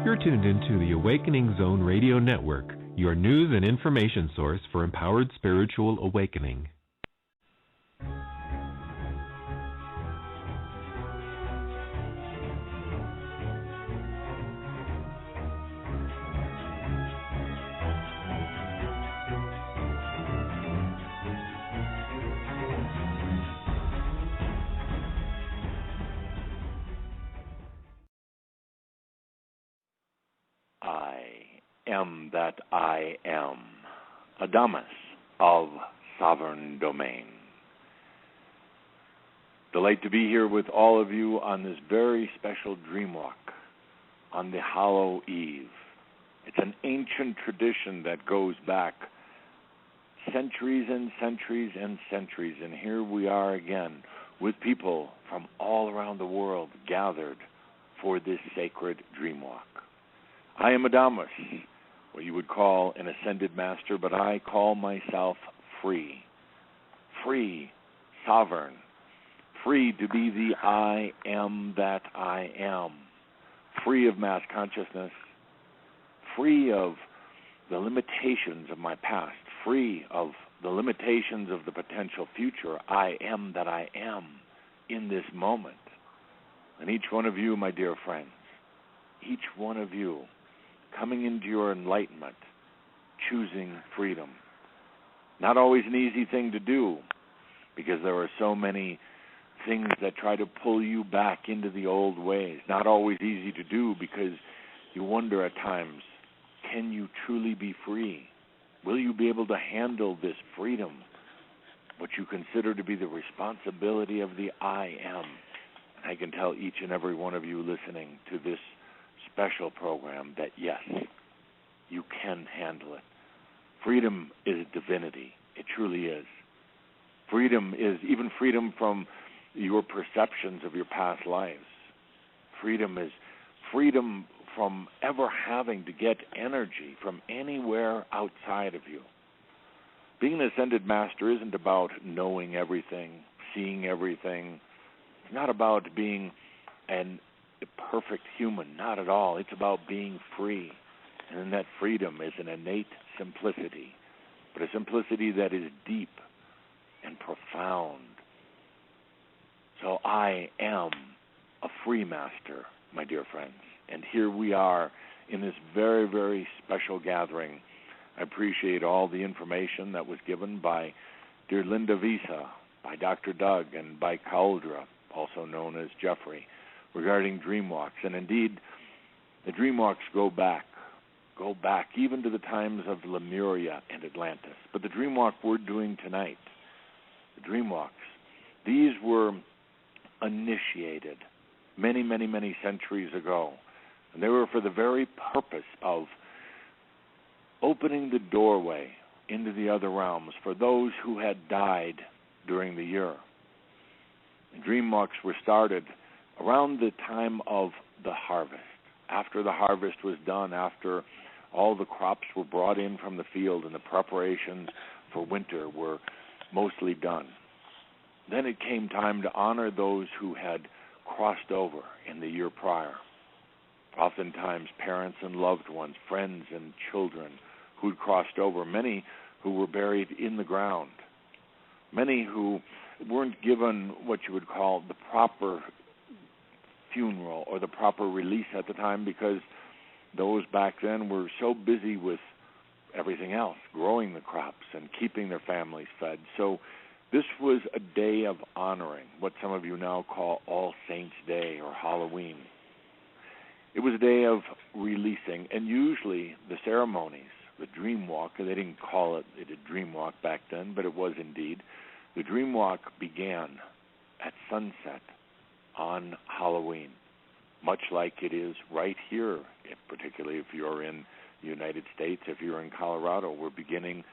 You're tuned into the Awakening Zone Radio Network, your news and information source for empowered spiritual awakening. Am that I am, Адамус of sovereign domain. Delight to be here with all of you on this very special dream walk on the Hallow Eve. It's an ancient tradition that goes back centuries and centuries and centuries, and here we are again with people from all around the world gathered for this sacred dream walk. I am Адамus, what you would call an ascended master, but I call myself free. Free, sovereign, free to be the I am that I am, free of mass consciousness, free of the limitations of my past, free of the limitations of the potential future. I am that I am in this moment. And each one of you, my dear friends, each one of you, coming into your enlightenment, choosing freedom. Not always an easy thing to do, because there are so many things that try to pull you back into the old ways. Not always easy to do, because you wonder at times, can you truly be free? Will you be able to handle this freedom, what you consider to be the responsibility of the I am? And I can tell each and every one of you listening to this special program that yes, you can handle it. Freedom is divinity. It truly is. Freedom is even freedom from your perceptions of your past lives. Freedom is freedom from ever having to get energy from anywhere outside of you. Being an ascended master isn't about knowing everything, seeing everything. It's not about being a perfect human, not at all. It's about being free. And in that freedom is an innate simplicity, but a simplicity that is deep and profound. So I am a free master, my dear friends. And here we are in this very, very special gathering. I appreciate all the information that was given by dear Linda Visa, by Dr. Doug, and by Cauldra, also known as Jeffrey, regarding dream walks. And indeed, the dream walks go back even to the times of Lemuria and Atlantis. But the dream walk we're doing tonight, the dream walks, these were initiated many, many, many centuries ago. And they were for the very purpose of opening the doorway into the other realms for those who had died during the year. The dream walks were started around the time of the harvest. After the harvest was done, after all the crops were brought in from the field and the preparations for winter were mostly done. Then it came time to honor those who had crossed over in the year prior. Oftentimes parents and loved ones, friends and children who'd crossed over, many who were buried in the ground, many who weren't given what you would call the proper funeral or the proper release at the time, because those back then were so busy with everything else, growing the crops and keeping their families fed. So this was a day of honoring, what some of you now call All Saints' Day or Halloween. It was a day of releasing, and usually the ceremonies, the dream walk, they didn't call it a dream walk back then, but it was indeed. The dream walk began at sunset on Halloween, much like it is right here, particularly if you're in the United States. If you're in Colorado, we're beginning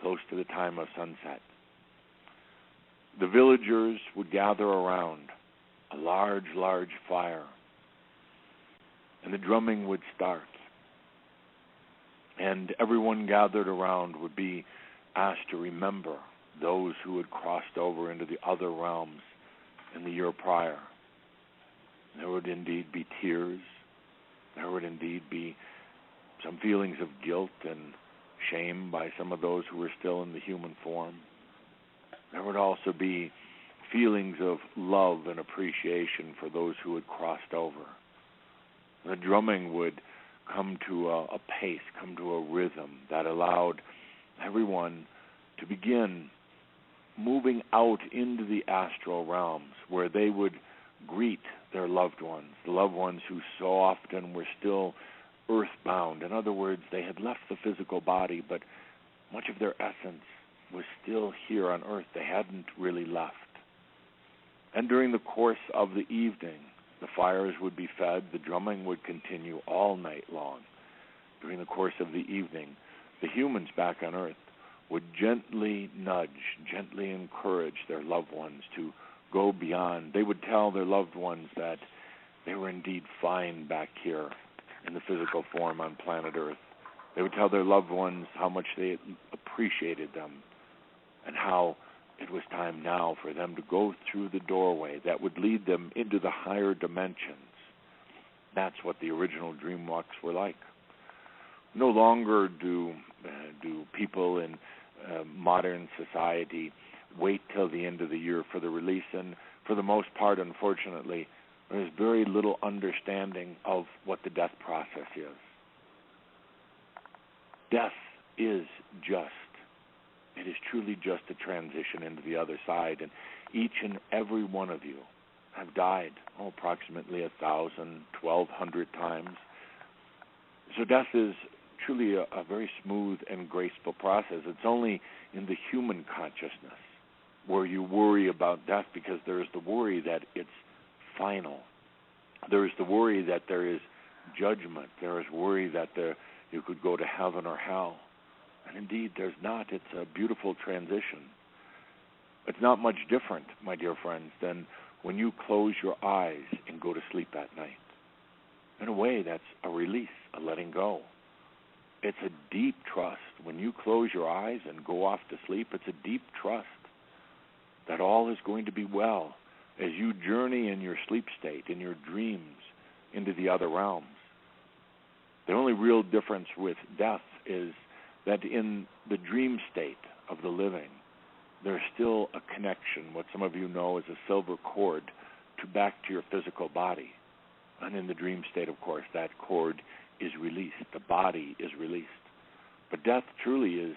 close to the time of sunset. The villagers would gather around a large, large fire, and the drumming would start. And everyone gathered around would be asked to remember those who had crossed over into the other realms in the year prior. There would indeed be tears. There would indeed be some feelings of guilt and shame by some of those who were still in the human form. There would also be feelings of love and appreciation for those who had crossed over. The drumming would come to a pace, come to a rhythm that allowed everyone to begin moving out into the astral realms where they would greet their loved ones, the loved ones who so often were still earthbound. In other words, they had left the physical body, but much of their essence was still here on earth. They hadn't really left. And during the course of the evening, the fires would be fed, the drumming would continue all night long. During the course of the evening, the humans back on earth would gently nudge, gently encourage their loved ones to go beyond. They would tell their loved ones that they were indeed fine back here in the physical form on planet Earth. They would tell their loved ones how much they appreciated them and how it was time now for them to go through the doorway that would lead them into the higher dimensions. That's what the original dream walks were like. No longer do people in modern society wait till the end of the year for the release, and for the most part, unfortunately, there's very little understanding of what the death process is. Death is it is truly just a transition into the other side, and each and every one of you have died approximately 1,000, 1,200 times. So death is truly a very smooth and graceful process. It's only in the human consciousness where you worry about death, because there is the worry that it's final. There is the worry that there is judgment. There is worry that you could go to heaven or hell. And indeed, there's not. It's a beautiful transition. It's not much different, my dear friends, than when you close your eyes and go to sleep at night. In a way, that's a release, a letting go. It's a deep trust. When you close your eyes and go off to sleep, it's a deep trust that all is going to be well as you journey in your sleep state, in your dreams, into the other realms. The only real difference with death is that in the dream state of the living, there's still a connection, what some of you know as a silver cord, back to your physical body. And in the dream state, of course, that cord is released. The body is released. But death truly is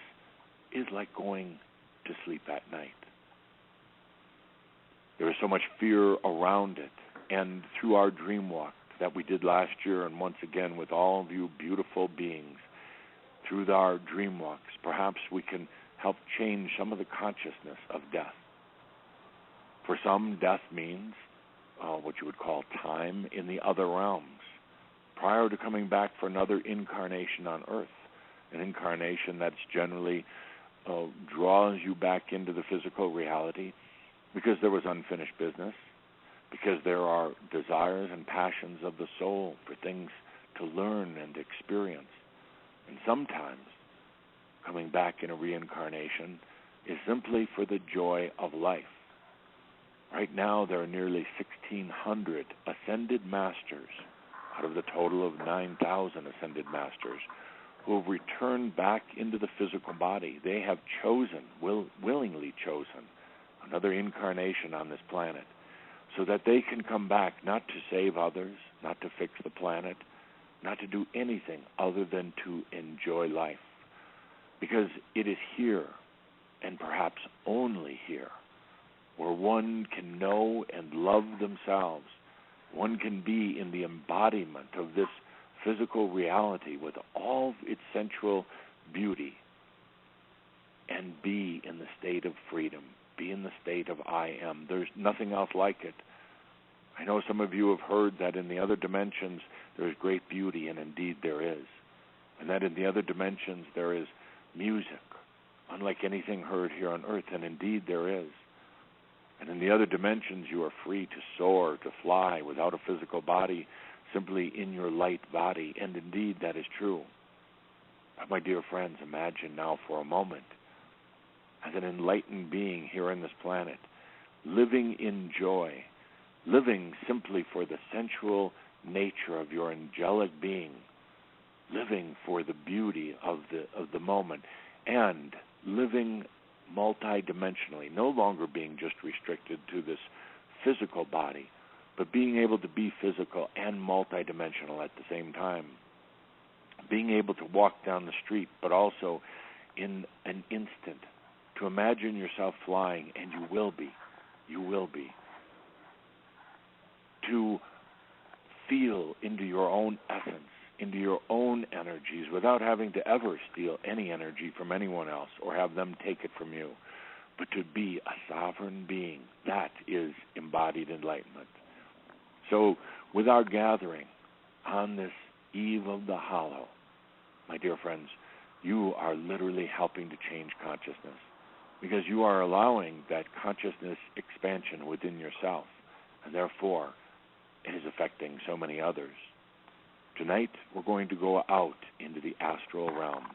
like going to sleep at night. There is so much fear around it. And through our dream walk that we did last year, and once again with all of you beautiful beings, through our dream walks, perhaps we can help change some of the consciousness of death. For some, death means what you would call time in the other realms, prior to coming back for another incarnation on Earth, an incarnation that's generally draws you back into the physical reality because there was unfinished business, because there are desires and passions of the soul for things to learn and experience. And sometimes coming back in a reincarnation is simply for the joy of life. Right now there are nearly 1,600 ascended masters out of the total of 9,000 ascended masters who have returned back into the physical body. They have chosen, willingly chosen, another incarnation on this planet so that they can come back not to save others, not to fix the planet, not to do anything other than to enjoy life. Because it is here, and perhaps only here, where one can know and love themselves. One can be in the embodiment of this physical reality with all its sensual beauty and be in the state of freedom, be in the state of I am. There's nothing else like it. I know some of you have heard that in the other dimensions there is great beauty, and indeed there is. And that in the other dimensions there is music, unlike anything heard here on earth, and indeed there is. And in the other dimensions you are free to soar, to fly without a physical body, simply in your light body, and indeed that is true. But my dear friends, imagine now for a moment as an enlightened being here on this planet, living in joy, living simply for the sensual nature of your angelic being, living for the beauty of the moment, and living multidimensionally, no longer being just restricted to this physical body, but being able to be physical and multidimensional at the same time. Being able to walk down the street, but also in an instant, to imagine yourself flying, and you will be. To feel into your own essence, into your own energies, without having to ever steal any energy from anyone else or have them take it from you, but to be a sovereign being. That is embodied enlightenment. So, with our gathering on this eve of the hollow, my dear friends, you are literally helping to change consciousness, because you are allowing that consciousness expansion within yourself, and therefore it is affecting so many others. Tonight, we're going to go out into the astral realms.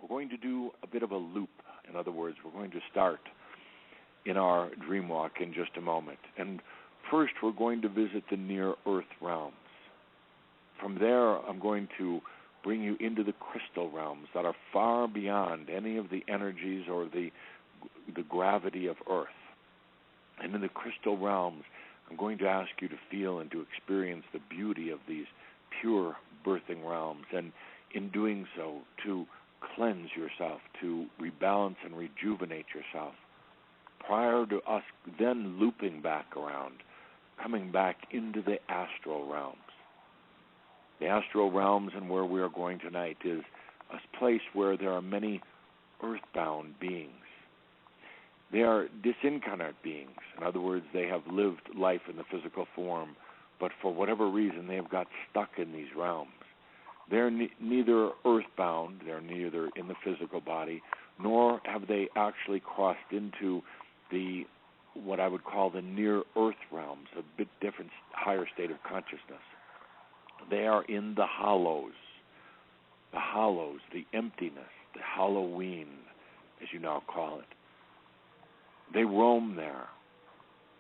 We're going to do a bit of a loop. In other words, we're going to start in our dream walk in just a moment. And first, we're going to visit the near-earth realms. From there, I'm going to bring you into the crystal realms that are far beyond any of the energies or the gravity of Earth. And in the crystal realms, I'm going to ask you to feel and to experience the beauty of these pure birthing realms, and in doing so, to cleanse yourself, to rebalance and rejuvenate yourself, prior to us then looping back around, coming back into the astral realms. The astral realms, and where we are going tonight, is a place where there are many earthbound beings. They are disincarnate beings. In other words, they have lived life in the physical form, but for whatever reason, they have got stuck in these realms. They're neither earthbound, they're neither in the physical body, nor have they actually crossed into the, what I would call the near-earth realms, a bit different, higher state of consciousness. They are in the hollows, the emptiness, the Halloween, as you now call it. They roam there.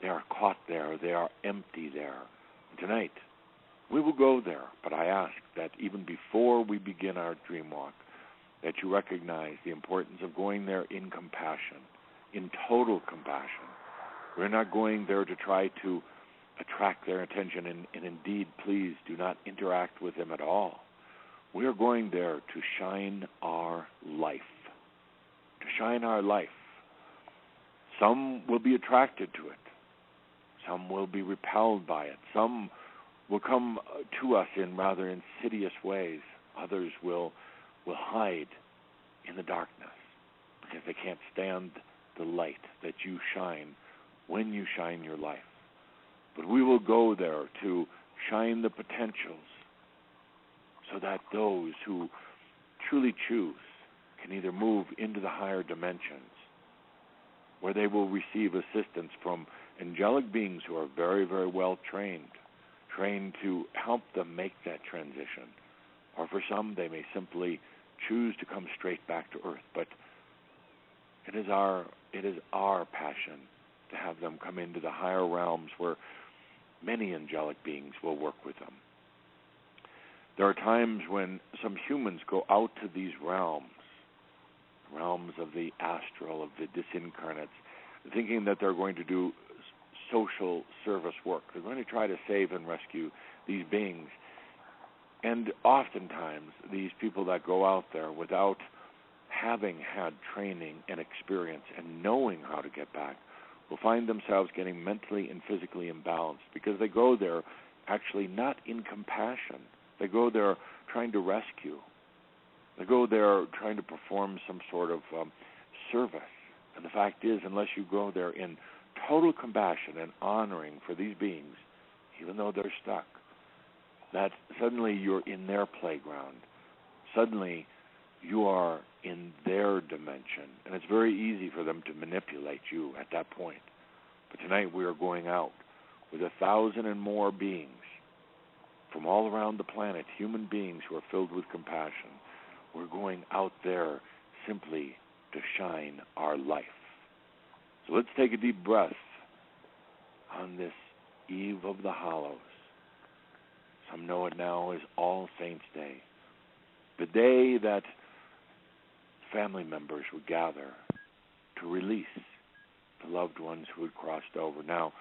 They are caught there. They are empty there. And tonight, we will go there, but I ask that even before we begin our dream walk, that you recognize the importance of going there in compassion, in total compassion. We're not going there to try to attract their attention, and indeed, please do not interact with them at all. We are going there to shine our life, Some will be attracted to it. Some will be repelled by it. Some will come to us in rather insidious ways. Others will hide in the darkness because they can't stand the light that you shine when you shine your life. But we will go there to shine the potentials so that those who truly choose can either move into the higher dimensions, where they will receive assistance from angelic beings who are very, very well trained to help them make that transition. Or for some, they may simply choose to come straight back to Earth. But it is our passion to have them come into the higher realms where many angelic beings will work with them. There are times when some humans go out to these realms of the astral, of the disincarnates, thinking that they're going to do social service work. They're going to try to save and rescue these beings. And oftentimes, these people that go out there without having had training and experience and knowing how to get back will find themselves getting mentally and physically imbalanced, because they go there actually not in compassion. They go there trying to rescue. They go there trying to perform some sort of service. And the fact is, unless you go there in total compassion and honoring for these beings, even though they're stuck, that suddenly you're in their playground. Suddenly you are in their dimension. And it's very easy for them to manipulate you at that point. But tonight we are going out with 1,000 and more beings from all around the planet, human beings who are filled with compassion. We're going out there simply to shine our life. So let's take a deep breath on this eve of the hollows. Some know it now as All Saints' Day, the day that family members would gather to release the loved ones who had crossed over. Now,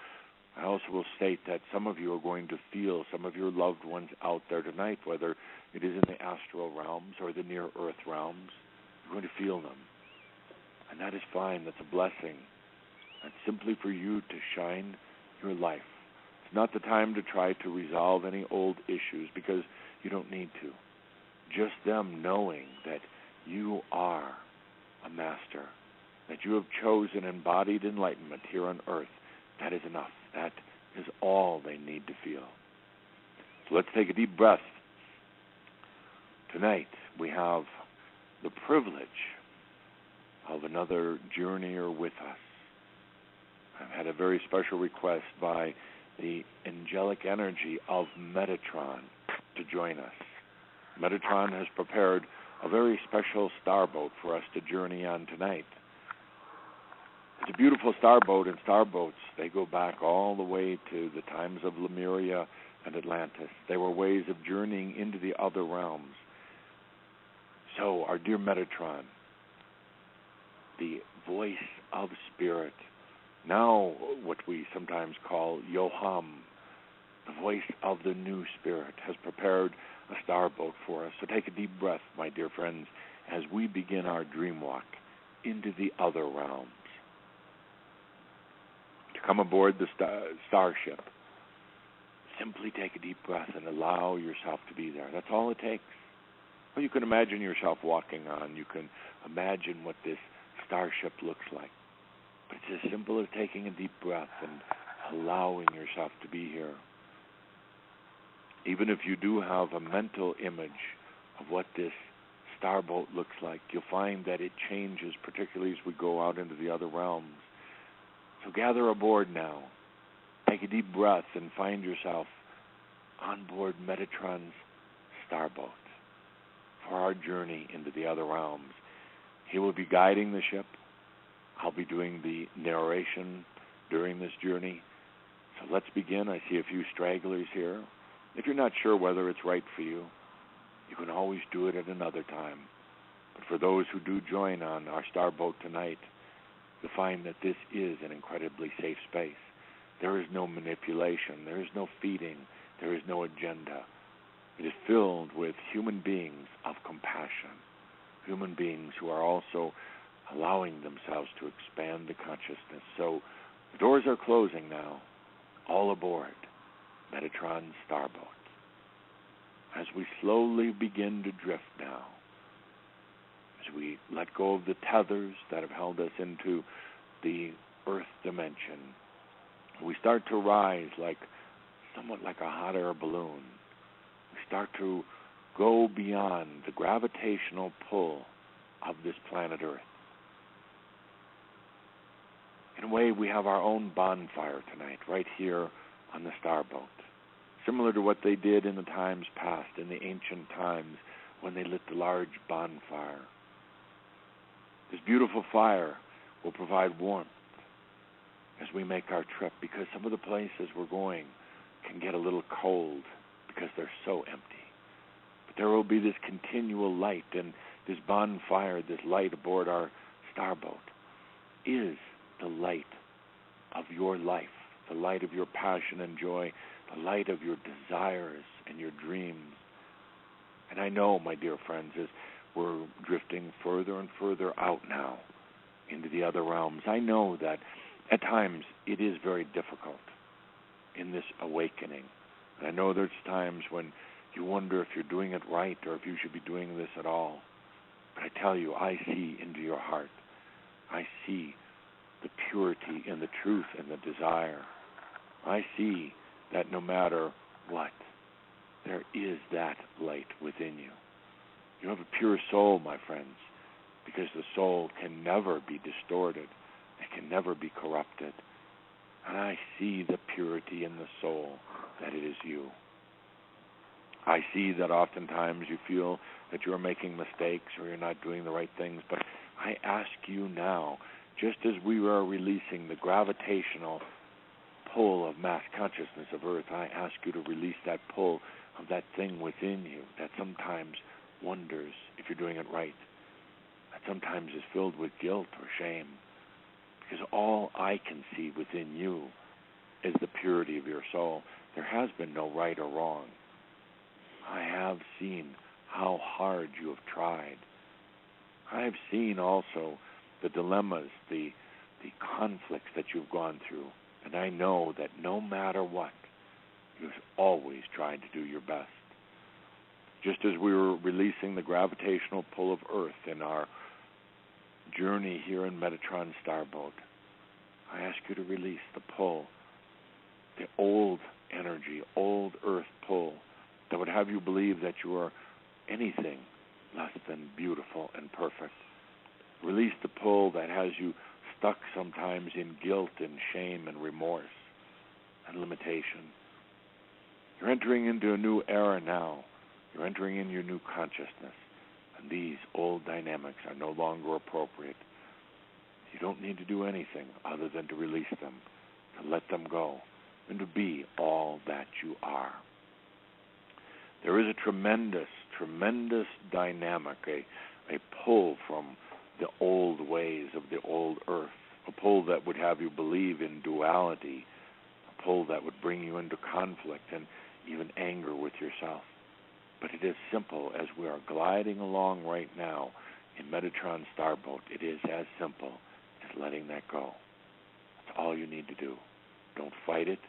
I also will state that some of you are going to feel some of your loved ones out there tonight, whether it is in the astral realms or the near-earth realms. You're going to feel them. And that is fine. That's a blessing. That's simply for you to shine your light. It's not the time to try to resolve any old issues because you don't need to. Just them knowing that you are a master, that you have chosen embodied enlightenment here on earth, that is enough. That is all they need to feel. So let's take a deep breath. Tonight we have the privilege of another journeyer with us. I've had a very special request by the angelic energy of Metatron to join us. Metatron has prepared a very special starboat for us to journey on tonight. It's a beautiful starboat, and starboats, they go back all the way to the times of Lemuria and Atlantis. They were ways of journeying into the other realms. So, our dear Metatron, the voice of spirit, now what we sometimes call Yoham, the voice of the new spirit, has prepared a starboat for us. So take a deep breath, my dear friends, as we begin our dream walk into the other realms. To come aboard the starship, simply take a deep breath and allow yourself to be there. That's all it takes. Well, you can imagine yourself walking on. You can imagine what this starship looks like. But it's as simple as taking a deep breath and allowing yourself to be here. Even if you do have a mental image of what this starboat looks like, you'll find that it changes, particularly as we go out into the other realms. So gather aboard now. Take a deep breath and find yourself on board Metatron's starboat for our journey into the other realms. He will be guiding the ship. I'll be doing the narration during this journey. So let's begin. I see a few stragglers here. If you're not sure whether it's right for you, you can always do it at another time. But for those who do join on our starboat tonight, you'll find that this is an incredibly safe space. There is no manipulation. There is no feeding. There is no agenda. It is filled with human beings of compassion, human beings who are also allowing themselves to expand the consciousness. So the doors are closing now. All aboard Metatron's starboat. As we slowly begin to drift now, as we let go of the tethers that have held us into the earth dimension, we start to rise somewhat like a hot air balloon. We start to go beyond the gravitational pull of this planet Earth. In a way, we have our own bonfire tonight, right here on the starboat, similar to what they did in the times past, in the ancient times, when they lit the large bonfire. This beautiful fire will provide warmth as we make our trip, because some of the places we're going can get a little cold because they're so empty. But there will be this continual light, and this bonfire, this light aboard our starboat, is the light of your life, the light of your passion and joy, the light of your desires and your dreams. And I know, my dear friends, as we're drifting further and further out now into the other realms, I know that at times it is very difficult in this awakening. And I know there's times when you wonder if you're doing it right or if you should be doing this at all. But I tell you, I see into your heart. I see the purity and the truth and the desire. I see that no matter what, there is that light within you. You have a pure soul, my friends, because the soul can never be distorted. It can never be corrupted. And I see the purity in the soul, that it is you. I see that oftentimes you feel that you're making mistakes or you're not doing the right things, but I ask you now, just as we are releasing the gravitational pull of mass consciousness of Earth, I ask you to release that pull of that thing within you that sometimes wonders if you're doing it right, that sometimes is filled with guilt or shame. Because all I can see within you is the purity of your soul. There has been no right or wrong. I have seen how hard you have tried. I have seen also the dilemmas, the conflicts that you've gone through. And I know that no matter what, you've always tried to do your best. Just as we were releasing the gravitational pull of Earth in our journey here in Metatron Starboat, I ask you to release the pull, the old energy, old Earth pull that would have you believe that you are anything less than beautiful and perfect. Release the pull that has you stuck sometimes in guilt and shame and remorse and limitation. You're entering into a new era now. You're entering in your new consciousness, and these old dynamics are no longer appropriate. You don't need to do anything other than to release them, to let them go, and to be all that you are. There is a tremendous, tremendous dynamic, a pull from the old ways of the old Earth, a pull that would have you believe in duality, a pull that would bring you into conflict and even anger with yourself. But it is simple as we are gliding along right now in Metatron Starboat. It is as simple as letting that go. That's all you need to do. Don't fight it.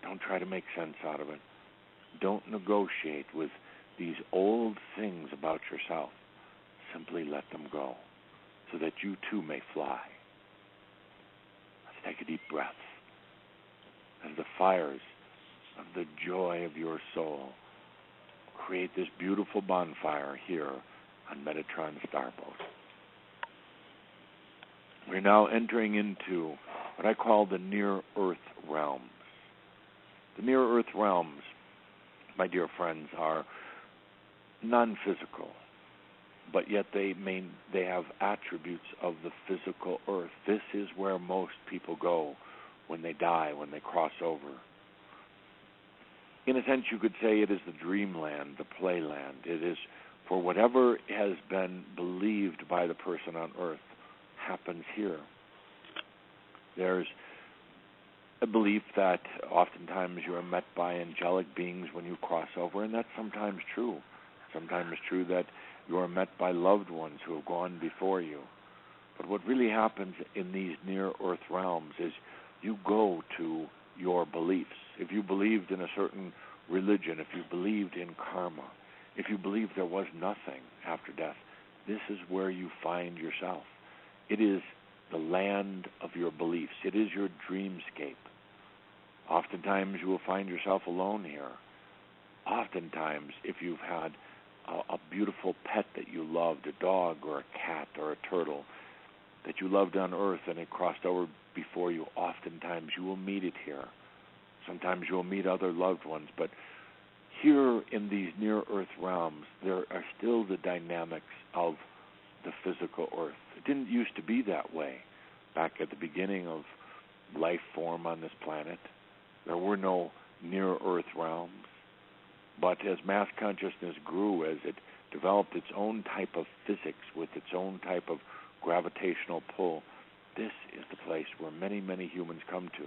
Don't try to make sense out of it. Don't negotiate with these old things about yourself. Simply let them go so that you too may fly. Let's take a deep breath as the fires of the joy of your soul create this beautiful bonfire here on Metatron Starboat. We're now entering into what I call the near-Earth realms. The near-Earth realms, my dear friends, are non-physical, but yet they have attributes of the physical Earth. This is where most people go when they die, when they cross over. In a sense, you could say it is the dreamland, the playland. It is for whatever has been believed by the person on Earth happens here. There's a belief that oftentimes you are met by angelic beings when you cross over, and that's sometimes true. Sometimes it's true that you are met by loved ones who have gone before you. But what really happens in these near-Earth realms is you go to your beliefs. If you believed in a certain religion, if you believed in karma, if you believed there was nothing after death, this is where you find yourself. It is the land of your beliefs. It is your dreamscape. Oftentimes you will find yourself alone here. Oftentimes, if you've had a beautiful pet that you loved, a dog or a cat or a turtle that you loved on Earth and it crossed over before you, oftentimes you will meet it here. Sometimes you will meet other loved ones, but here in these near-Earth realms, there are still the dynamics of the physical Earth. It didn't used to be that way back at the beginning of life form on this planet. There were no near-Earth realms. But as mass consciousness grew, as it developed its own type of physics with its own type of gravitational pull, this is the place where many, many humans come to.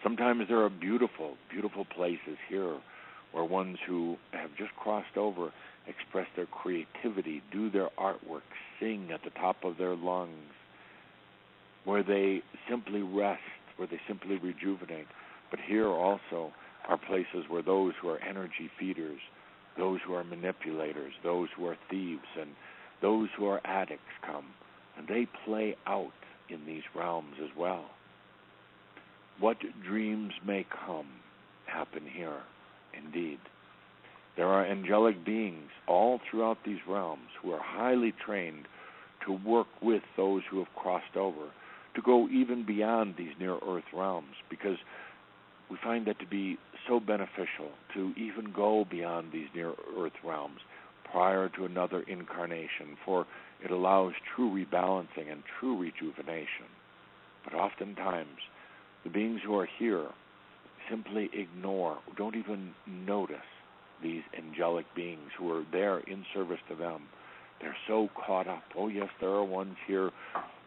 Sometimes there are beautiful, beautiful places here where ones who have just crossed over express their creativity, do their artwork, sing at the top of their lungs, where they simply rest, where they simply rejuvenate. But here also are places where those who are energy feeders, those who are manipulators, those who are thieves, and those who are addicts come, and they play out in these realms as well. What dreams may come happen here, indeed. There are angelic beings all throughout these realms who are highly trained to work with those who have crossed over, to go even beyond these near-Earth realms, because we find that to be so beneficial to even go beyond these near-Earth realms prior to another incarnation, for it allows true rebalancing and true rejuvenation. But oftentimes, the beings who are here simply ignore, don't even notice these angelic beings who are there in service to them. They're so caught up. Oh, yes, there are ones here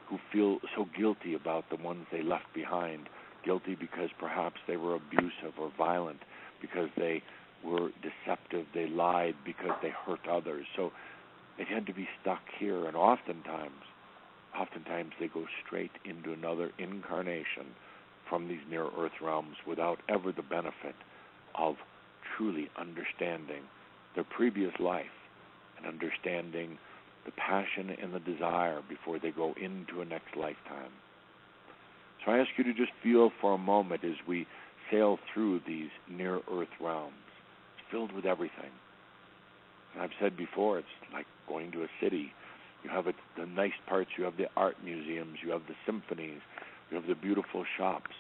who feel so guilty about the ones they left behind, guilty because perhaps they were abusive or violent, because they were deceptive, they lied, because they hurt others. So they tend to be stuck here, and oftentimes they go straight into another incarnation from these near-earth realms without ever the benefit of truly understanding their previous life and understanding the passion and the desire before they go into a next lifetime. So I ask you to just feel for a moment as we sail through these near-earth realms. It's filled with everything. And I've said before, it's like going to a city. You have the nice parts, you have the art museums, you have the symphonies, you have the beautiful shops,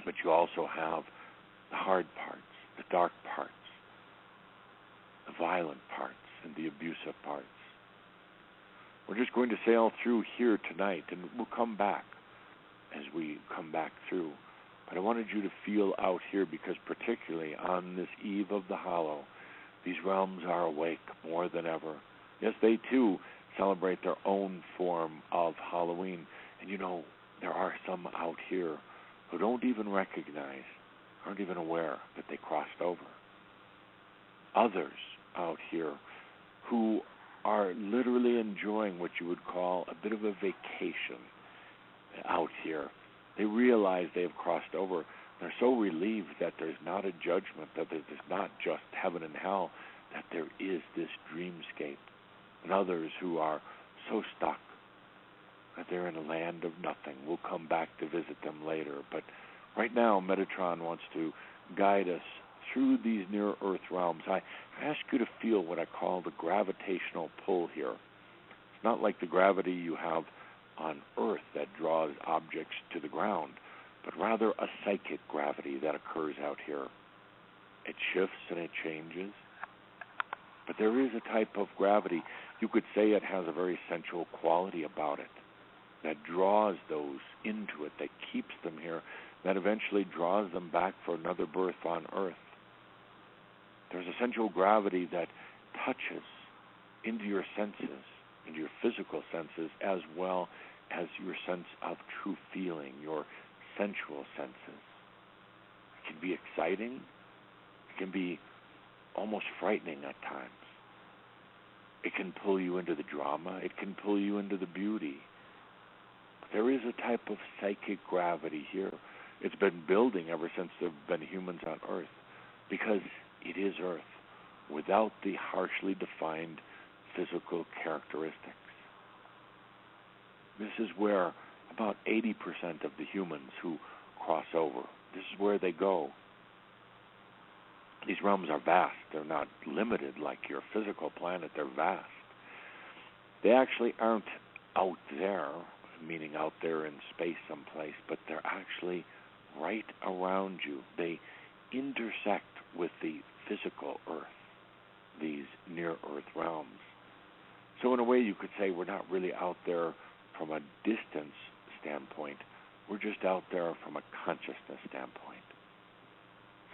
but you also have the hard parts, the dark parts, the violent parts, and the abusive parts. We're just going to sail through here tonight, and we'll come back as we come back through. But I wanted you to feel out here because particularly on this eve of the Hollow, these realms are awake more than ever. Yes, they too celebrate their own form of Halloween. And you know, there are some out here who don't even recognize, aren't even aware that they crossed over. Others out here who are literally enjoying what you would call a bit of a vacation out here. They realize they have crossed over. They're so relieved that there's not a judgment, that there's not just heaven and hell, that there is this dreamscape. And others who are so stuck that they're in a land of nothing. We'll come back to visit them later. But right now, Metatron wants to guide us through these near-earth realms. I ask you to feel what I call the gravitational pull here. It's not like the gravity you have on Earth that draws objects to the ground, but rather a psychic gravity that occurs out here. It shifts and it changes, but there is a type of gravity. You could say it has a very sensual quality about it that draws those into it, that keeps them here, that eventually draws them back for another birth on Earth. There's a sensual gravity that touches into your senses, into your physical senses, as well as your sense of true feeling, your sensual senses. It can be exciting. It can be almost frightening at times. It can pull you into the drama. It can pull you into the beauty. But there is a type of psychic gravity here. It's been building ever since there have been humans on Earth, because it is Earth without the harshly defined physical characteristics. This is where about 80% of the humans who cross over, this is where they go. These realms are vast. They're not limited like your physical planet. They're vast. They actually aren't out there, meaning out there in space someplace, but they're actually right around you. They intersect with the physical Earth, these near-Earth realms. So in a way you could say we're not really out there from a distance standpoint. We're just out there from a consciousness standpoint.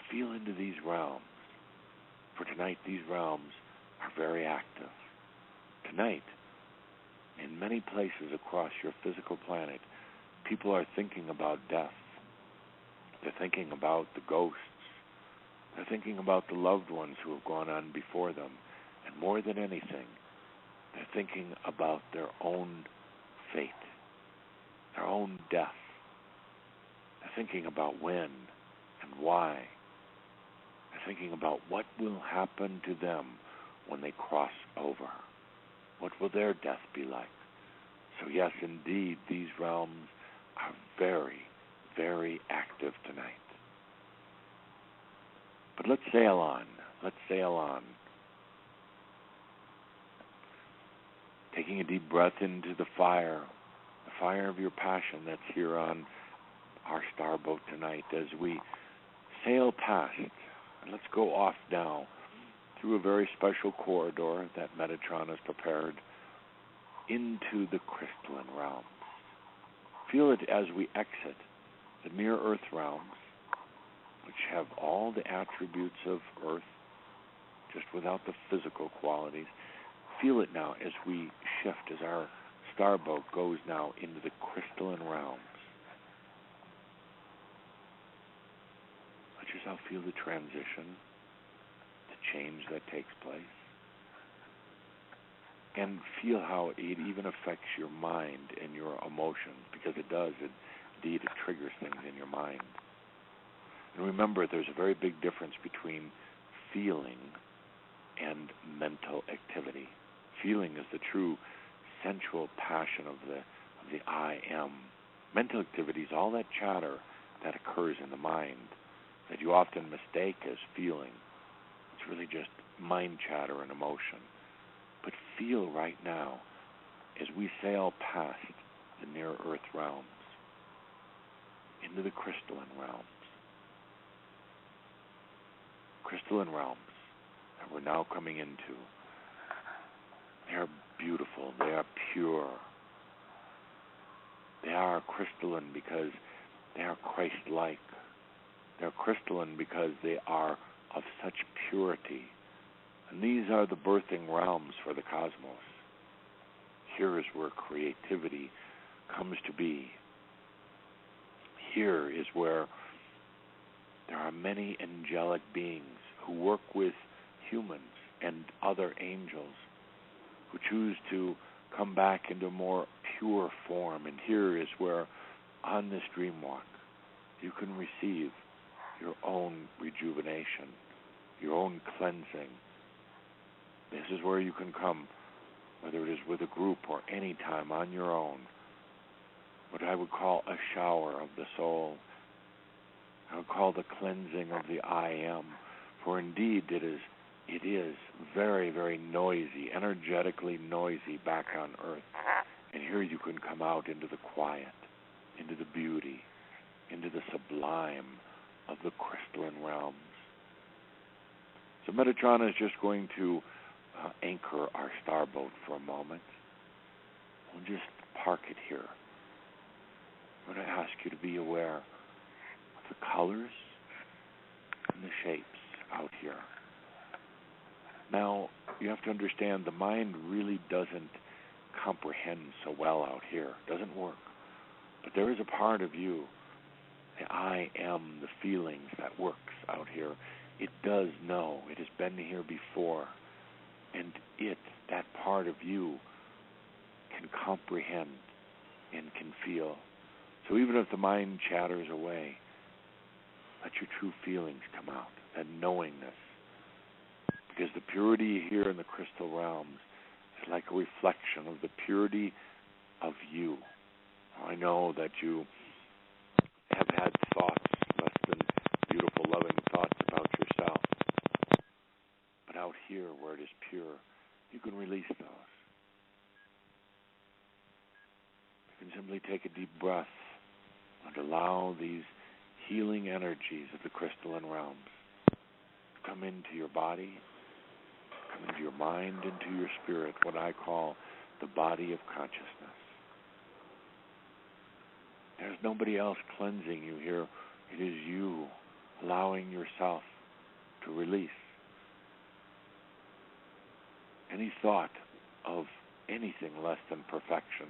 Feel into these realms. For tonight, these realms are very active. Tonight, in many places across your physical planet, people are thinking about death. They're thinking about the ghosts. They're thinking about the loved ones who have gone on before them. And more than anything, they're thinking about their own fate, their own death. They're thinking about when and why. They're thinking about what will happen to them when they cross over. What will their death be like? So yes, indeed, these realms are very, very active tonight. But let's sail on. Let's sail on. Taking a deep breath into the fire of your passion that's here on our starboat tonight as we sail past. And let's go off now through a very special corridor that Metatron has prepared into the crystalline realms. Feel it as we exit the near-earth realms. which have all the attributes of Earth, just without the physical qualities. Feel it now as we shift, as our starboat goes now into the crystalline realms. Let yourself feel the transition, the change that takes place. And feel how it even affects your mind and your emotions, because it does. Indeed, it triggers things in your mind. And remember, there's a very big difference between feeling and mental activity. Feeling is the true sensual passion of the I am. Mental activity is all that chatter that occurs in the mind that you often mistake as feeling. It's really just mind chatter and emotion. But feel right now as we sail past the near-earth realms into the crystalline realms. Crystalline realms that we're now coming into. They are beautiful. They are pure. They are crystalline because they are Christ-like. They're crystalline because they are of such purity. And these are the birthing realms for the cosmos. Here is where creativity comes to be. Here is where there are many angelic beings who work with humans and other angels who choose to come back into a more pure form. And here is where, on this dream walk, you can receive your own rejuvenation, your own cleansing. This is where you can come, whether it is with a group or any time on your own, what I would call a shower of the soul. I would call the cleansing of the I am, for indeed it is very, very noisy, energetically noisy back on earth. And here you can come out into the quiet, into the beauty, into the sublime of the crystalline realms. So Metatrona is just going to anchor our starboat for a moment. We'll just park it here. I'm going to ask you to be aware of the colors and the shapes out here. Now, you have to understand the mind really doesn't comprehend so well out here. It doesn't work. But there is a part of you, the I am, the feelings that works out here. It does know. It has been here before. And that part of you, can comprehend and can feel. So even if the mind chatters away, let your true feelings come out, that knowingness. Because the purity here in the crystal realms is like a reflection of the purity of you. I know that you have had thoughts, less than beautiful, loving thoughts about yourself. But out here where it is pure, you can release those. You can simply take a deep breath and allow these healing energies of the crystalline realms to come into your body, come into your mind, into your spirit, what I call the body of consciousness. There's nobody else cleansing you here. It is you allowing yourself to release. Any thought of anything less than perfection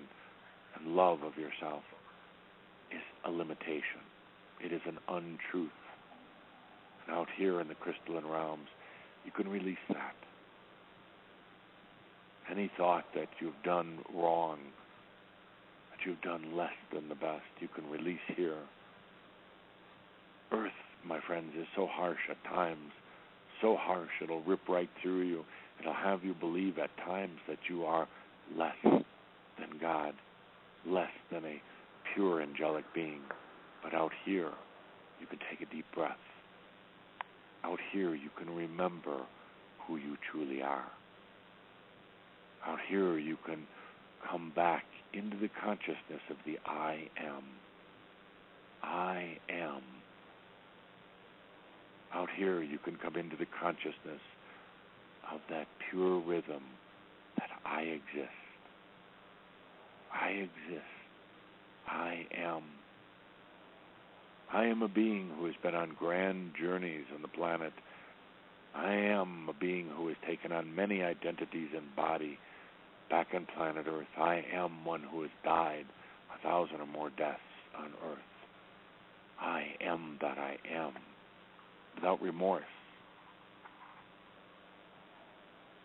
and love of yourself is a limitation. It is an untruth. And out here in the crystalline realms, you can release that. Any thought that you've done wrong, that you've done less than the best, you can release here. Earth, my friends, is so harsh at times, so harsh it'll rip right through you. It'll have you believe at times that you are less than God, less than a pure angelic being. But out here, you can take a deep breath. Out here, you can remember who you truly are. Out here, you can come back into the consciousness of the I am. I am. Out here, you can come into the consciousness of that pure rhythm that I exist. I exist. I am. I am a being who has been on grand journeys on the planet. I am a being who has taken on many identities and body back on planet Earth. I am one who has died 1,000 or more deaths on Earth. I am that I am, without remorse.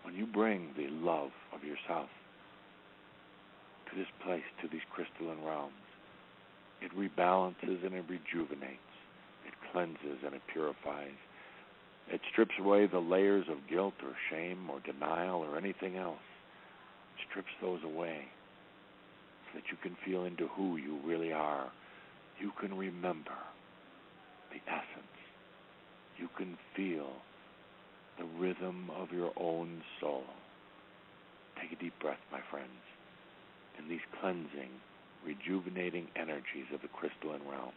When you bring the love of yourself to this place, to these crystalline realms, it rebalances and it rejuvenates. It cleanses and it purifies. It strips away the layers of guilt or shame or denial or anything else. It strips those away so that you can feel into who you really are. You can remember the essence. You can feel the rhythm of your own soul. Take a deep breath, my friends, in these cleansing, rejuvenating energies of the crystalline realms.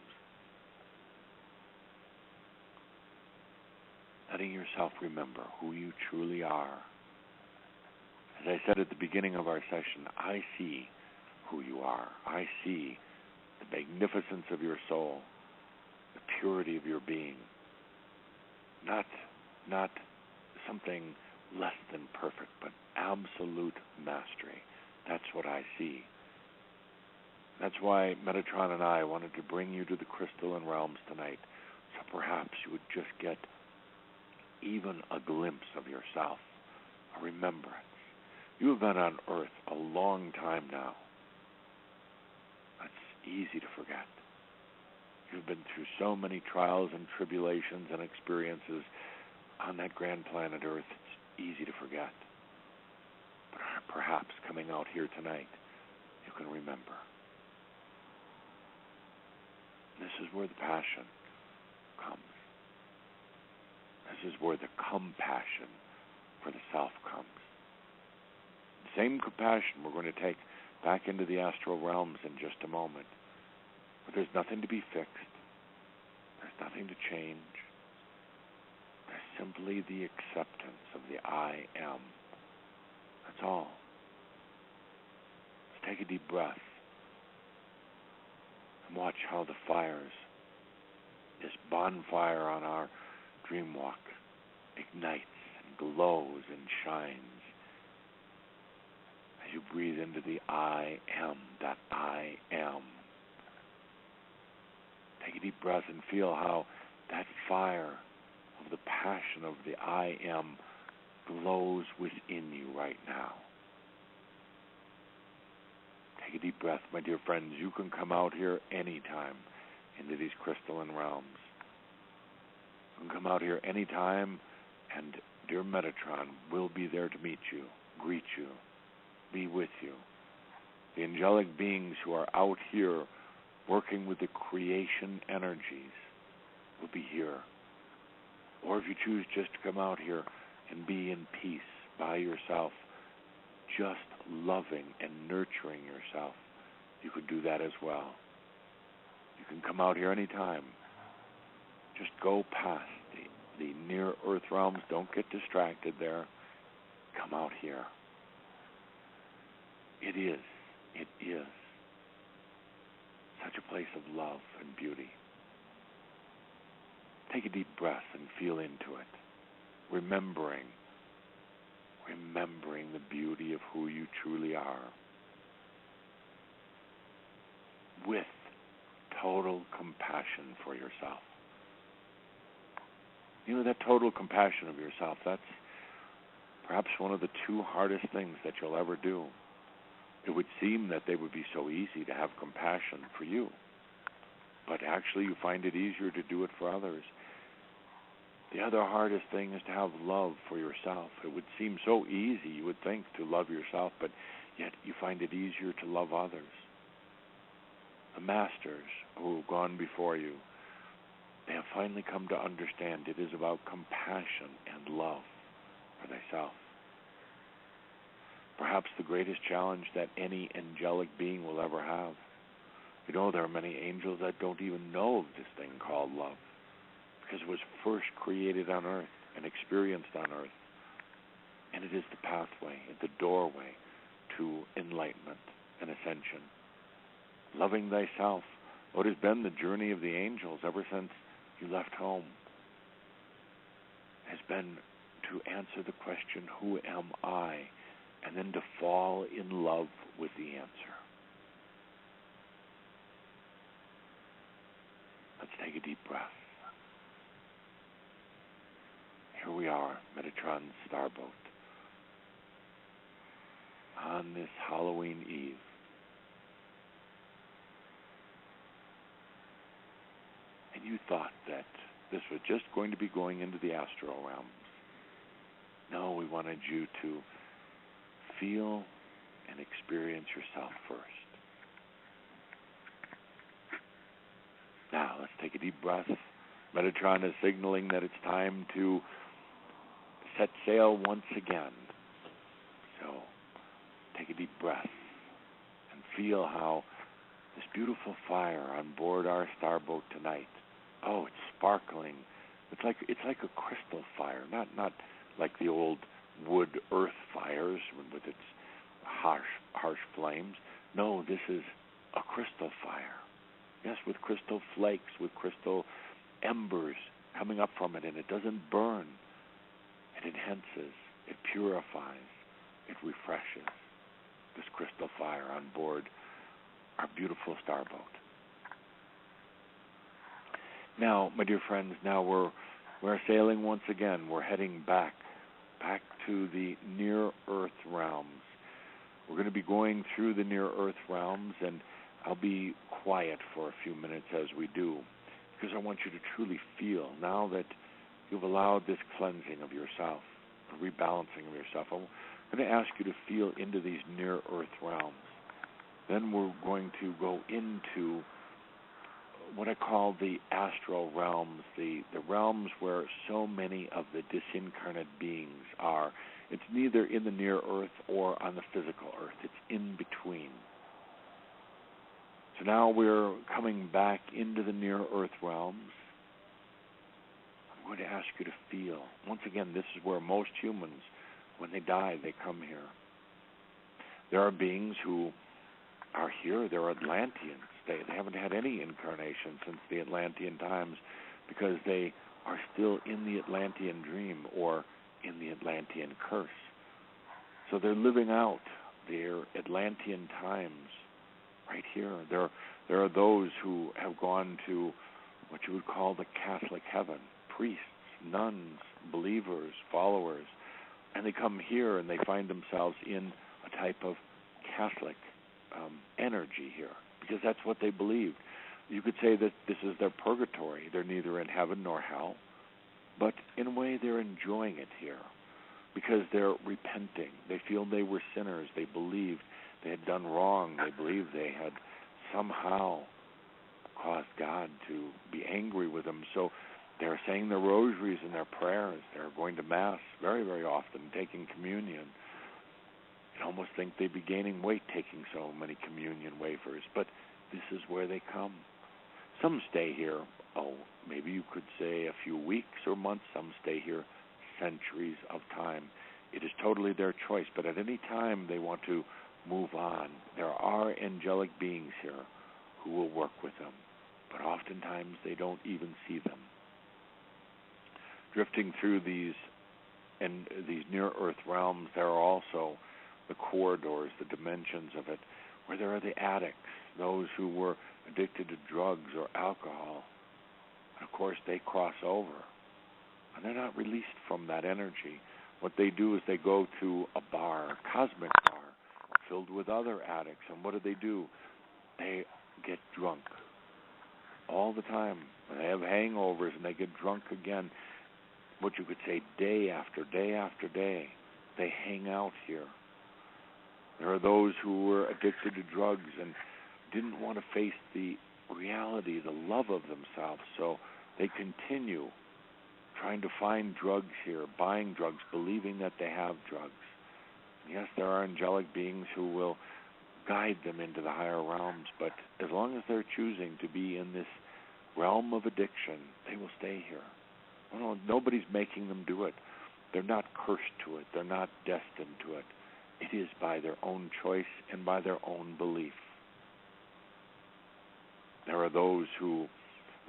Letting yourself remember who you truly are. As I said at the beginning of our session, I see who you are. I see the magnificence of your soul, the purity of your being. Not something less than perfect, but absolute mastery. That's what I see. That's why Metatron and I wanted to bring you to the crystalline realms tonight, so perhaps you would just get even a glimpse of yourself, a remembrance. You have been on Earth a long time now. It's easy to forget. You've been through so many trials and tribulations and experiences on that grand planet Earth, it's easy to forget. But perhaps coming out here tonight, you can remember. This is where the passion comes. This is where the compassion for the self comes. The same compassion we're going to take back into the astral realms in just a moment. But there's nothing to be fixed. There's nothing to change. There's simply the acceptance of the I am. That's all. Let's take a deep breath and watch how the fires, this bonfire on our dream walk, ignites and glows and shines as you breathe into the I am, that I am. Take a deep breath and feel how that fire of the passion of the I am glows within you right now. Take a deep breath, my dear friends. You can come out here anytime into these crystalline realms. You can come out here anytime, and dear Metatron will be there to meet you, greet you, be with you. The angelic beings who are out here working with the creation energies will be here. Or if you choose just to come out here and be in peace by yourself, just loving and nurturing yourself, you could do that as well. You can come out here anytime. Just go past the near earth realms. Don't get distracted there. Come out here. It is such a place of love and beauty. Take a deep breath and feel into it, remembering the beauty of who you truly are, with total compassion for yourself. You know, that total compassion of yourself, that's perhaps one of the two hardest things that you'll ever do. It would seem that they would be so easy to have compassion for you, but actually you find it easier to do it for others. The other hardest thing is to have love for yourself. It would seem so easy, you would think, to love yourself, but yet you find it easier to love others. The masters who have gone before you, they have finally come to understand it is about compassion and love for thyself. Perhaps the greatest challenge that any angelic being will ever have. You know, there are many angels that don't even know of this thing called love, because it was first created on earth and experienced on earth. And it is the pathway, the doorway to enlightenment and ascension. Loving thyself what has been the journey of the angels ever since you left home has been to answer the question, who am I? And then to fall in love with the answer. Let's take a deep breath. Here we are, Metatron's starboat, on this Halloween Eve. And you thought that this was just going to be going into the astral realms. No, we wanted you to feel and experience yourself first. Now, let's take a deep breath. Metatron is signaling that it's time to set sail once again. So, take a deep breath and feel how this beautiful fire on board our starboat tonight, oh, it's sparkling. It's like a crystal fire, not like the old wood earth fires with its harsh flames. No, this is a crystal fire. Yes, with crystal flakes, with crystal embers coming up from it, and it doesn't burn. It enhances, it purifies, it refreshes. This crystal fire on board our beautiful starboat. Now, my dear friends, now we're sailing once again. We're heading back to the near-Earth realms. We're going to be going through the near-Earth realms, and I'll be quiet for a few minutes as we do, because I want you to truly feel, now that you've allowed this cleansing of yourself, a rebalancing of yourself, I'm going to ask you to feel into these near-Earth realms. Then we're going to go into what I call the astral realms, the realms where so many of the disincarnate beings are. It's neither in the near earth or on the physical earth. It's in between. So now we're coming back into the near earth realms. I'm going to ask you to feel. Once again, this is where most humans, when they die, they come here. There are beings who are here. They're Atlanteans. They haven't had any incarnation since the Atlantean times because they are still in the Atlantean dream or in the Atlantean curse. So they're living out their Atlantean times right here. There are those who have gone to what you would call the Catholic heaven, priests, nuns, believers, followers, and they come here and they find themselves in a type of Catholic energy here, because that's what they believed. You could say that this is their purgatory. They're neither in heaven nor hell, but in a way they're enjoying it here because they're repenting. They feel they were sinners. They believed they had done wrong. They believed they had somehow caused God to be angry with them. So they're saying their rosaries and their prayers. They're going to Mass very, very often, taking communion. I almost think they'd be gaining weight taking so many communion wafers, but this is where they come. Some stay here, maybe you could say a few weeks or months. Some stay here centuries of time. It is totally their choice, but at any time they want to move on. There are angelic beings here who will work with them, but oftentimes they don't even see them. Drifting through these near-earth realms, there are also the corridors, the dimensions of it, where there are the addicts, those who were addicted to drugs or alcohol. And of course, they cross over, and they're not released from that energy. What they do is they go to a bar, a cosmic bar, filled with other addicts, and what do? They get drunk all the time. They have hangovers, and they get drunk again. What you could say, day after day after day, they hang out here. There are those who were addicted to drugs and didn't want to face the reality, the love of themselves, so they continue trying to find drugs here, buying drugs, believing that they have drugs. Yes, there are angelic beings who will guide them into the higher realms, but as long as they're choosing to be in this realm of addiction, they will stay here. No, nobody's making them do it. They're not cursed to it. They're not destined to it. It is by their own choice and by their own belief. There are those who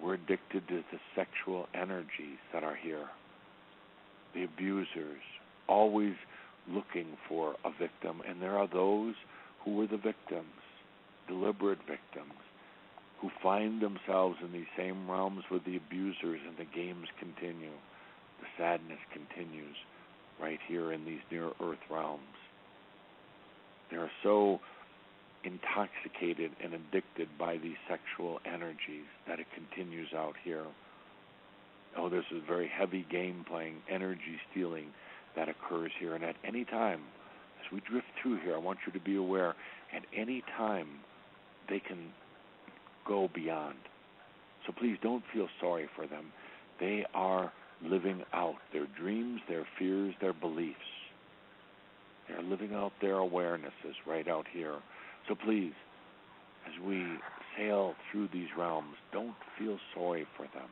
were addicted to the sexual energies that are here. The abusers, always looking for a victim. And there are those who were the victims, deliberate victims, who find themselves in these same realms with the abusers, and the games continue. The sadness continues right here in these near-earth realms. They are so intoxicated and addicted by these sexual energies that it continues out here. Oh, this is very heavy game playing, energy stealing that occurs here. And at any time, as we drift through here, I want you to be aware, at any time they can go beyond. So please don't feel sorry for them. They are living out their dreams, their fears, their beliefs. They're living out their awarenesses right out here. So please, as we sail through these realms, don't feel sorry for them.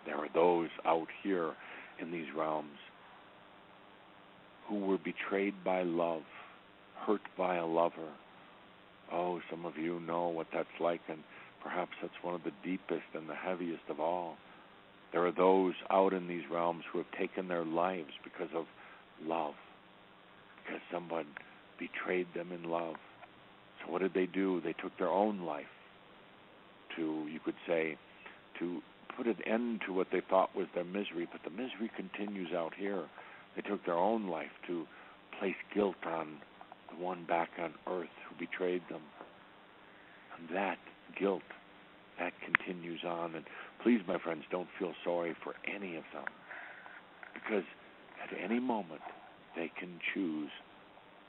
There are those out here in these realms who were betrayed by love, hurt by a lover. Oh, some of you know what that's like, and perhaps that's one of the deepest and the heaviest of all. There are those out in these realms who have taken their lives because of love, because someone betrayed them in love. So what did they do? They took their own life to, you could say, to put an end to what they thought was their misery, but the misery continues out here. They took their own life to place guilt on the one back on earth who betrayed them. And that guilt, that continues on. And please, my friends, don't feel sorry for any of them, because at any moment they can choose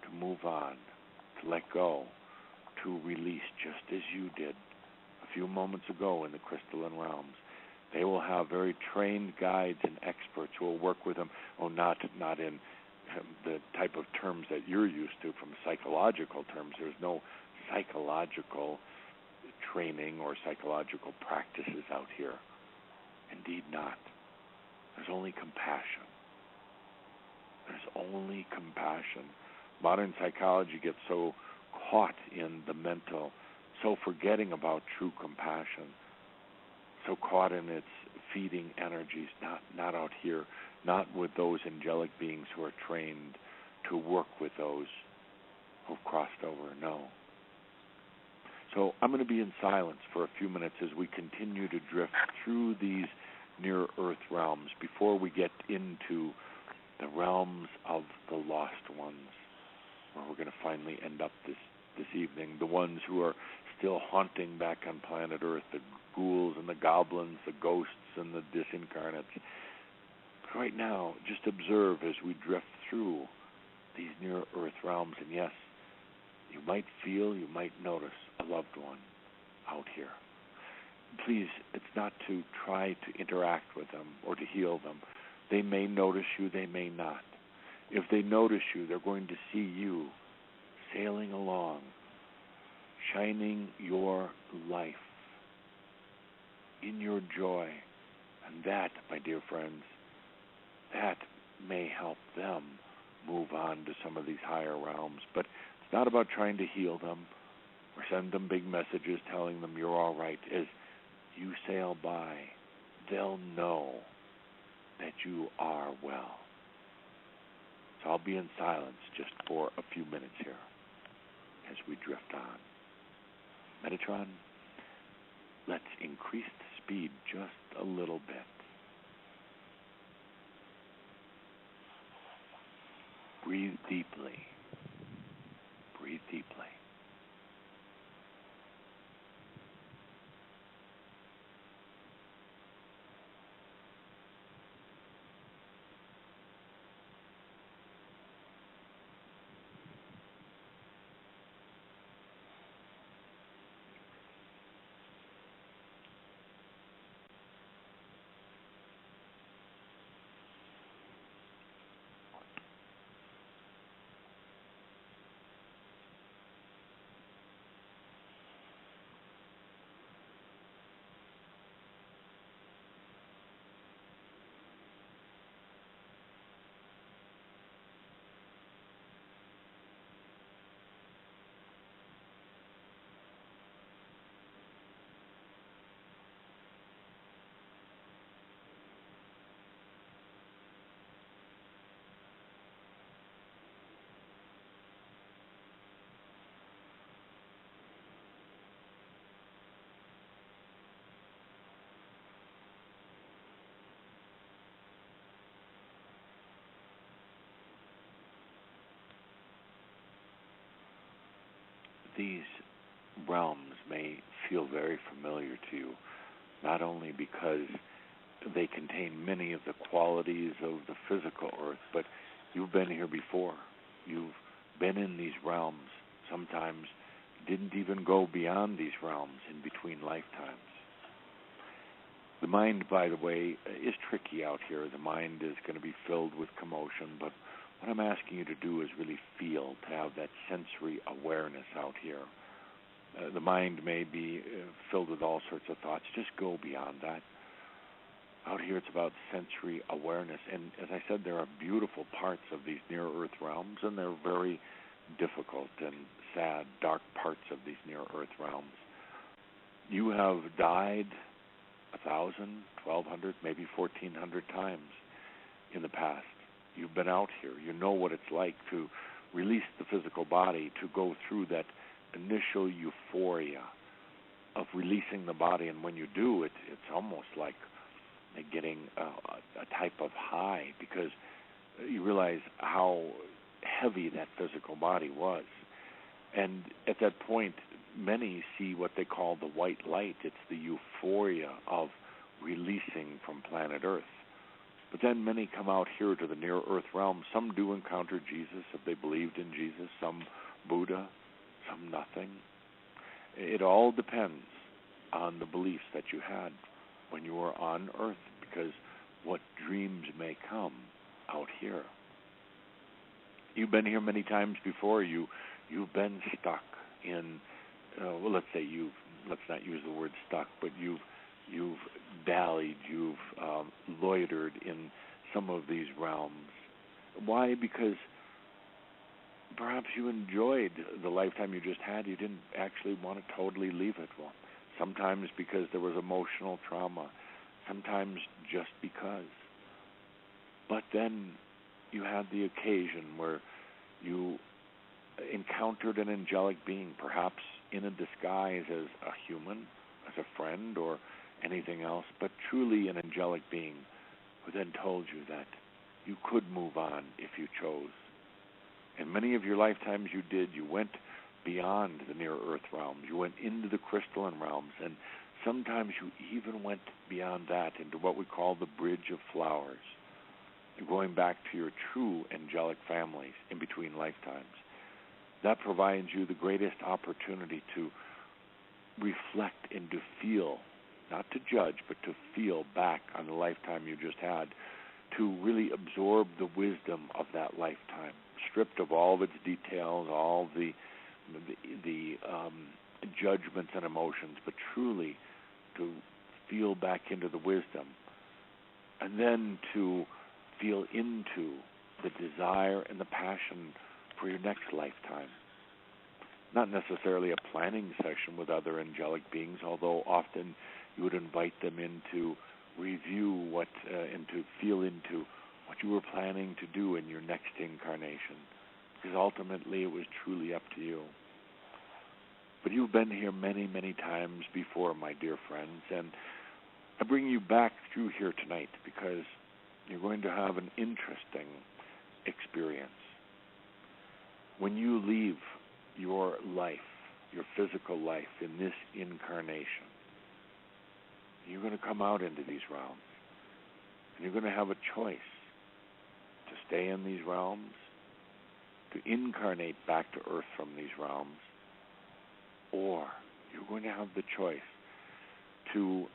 to move on, to let go, to release, just as you did a few moments ago in the crystalline realms. They will have very trained guides and experts who will work with them. Oh, not in the type of terms that you're used to from psychological terms. There's no psychological training or psychological practices out here. Indeed not. There's only compassion. There's only compassion. Modern psychology gets so caught in the mental, so forgetting about true compassion, so caught in its feeding energies, not out here, not with those angelic beings who are trained to work with those who've crossed over. No. So I'm going to be in silence for a few minutes as we continue to drift through these near-earth realms before we get into the realms of the lost ones, where we're going to finally end up this evening, the ones who are still haunting back on planet Earth, the ghouls and the goblins, the ghosts and the disincarnates. But right now, just observe as we drift through these near-earth realms, and yes, you might feel, you might notice a loved one out here. Please, it's not to try to interact with them or to heal them. They may notice you, they may not. If they notice you, they're going to see you sailing along, shining your life in your joy. And that, my dear friends, that may help them move on to some of these higher realms. But it's not about trying to heal them or send them big messages telling them you're all right. As you sail by, they'll know that you are well. So I'll be in silence just for a few minutes here as we drift on. Metatron, let's increase the speed just a little bit. Breathe deeply. Breathe deeply. these realms may feel very familiar to you, not only because they contain many of the qualities of the physical earth, but you've been here before. You've been in these realms, sometimes didn't even go beyond these realms in between lifetimes. The mind, by the way, is tricky out here. The mind is going to be filled with commotion, but what I'm asking you to do is really feel, to have that sensory awareness out here. The mind may be filled with all sorts of thoughts. Just go beyond that. Out here it's about sensory awareness. And as I said, there are beautiful parts of these near-earth realms, and they're very difficult and sad, dark parts of these near-earth realms. You have died 1,000, 1,200, maybe 1,400 times in the past. You've been out here. You know what it's like to release the physical body, to go through that initial euphoria of releasing the body. And when you do, it's almost like getting a type of high, because you realize how heavy that physical body was. And at that point, many see what they call the white light. It's the euphoria of releasing from planet Earth. But then many come out here to the near-earth realm. Some do encounter Jesus if they believed in Jesus, some Buddha, some nothing. It all depends on the beliefs that you had when you were on Earth, because what dreams may come out here. You've been here many times before. You've been stuck in, let's not use the word stuck, but you've dallied, you've loitered in some of these realms. Why? Because perhaps you enjoyed the lifetime you just had. You didn't actually want to totally leave it. Well, sometimes because there was emotional trauma, sometimes just because. But then you had the occasion where you encountered an angelic being, perhaps in a disguise as a human, as a friend, or anything else, but truly an angelic being who then told you that you could move on if you chose. And many of your lifetimes you did. You went beyond the near-earth realms. You went into the crystalline realms, and sometimes you even went beyond that into what we call the bridge of flowers, going back to your true angelic families in between lifetimes. That provides you the greatest opportunity to reflect and to feel, not to judge, but to feel back on the lifetime you just had, to really absorb the wisdom of that lifetime, stripped of all of its details, all the judgments and emotions, but truly to feel back into the wisdom, and then to feel into the desire and the passion for your next lifetime. Not necessarily a planning session with other angelic beings, although often you would invite them in to review and to feel into what you were planning to do in your next incarnation, because ultimately it was truly up to you. But you've been here many, many times before, my dear friends, and I bring you back through here tonight because you're going to have an interesting experience. When you leave your life, your physical life in this incarnation, you're going to come out into these realms, and you're going to have a choice to stay in these realms, to incarnate back to Earth from these realms, or you're going to have the choice to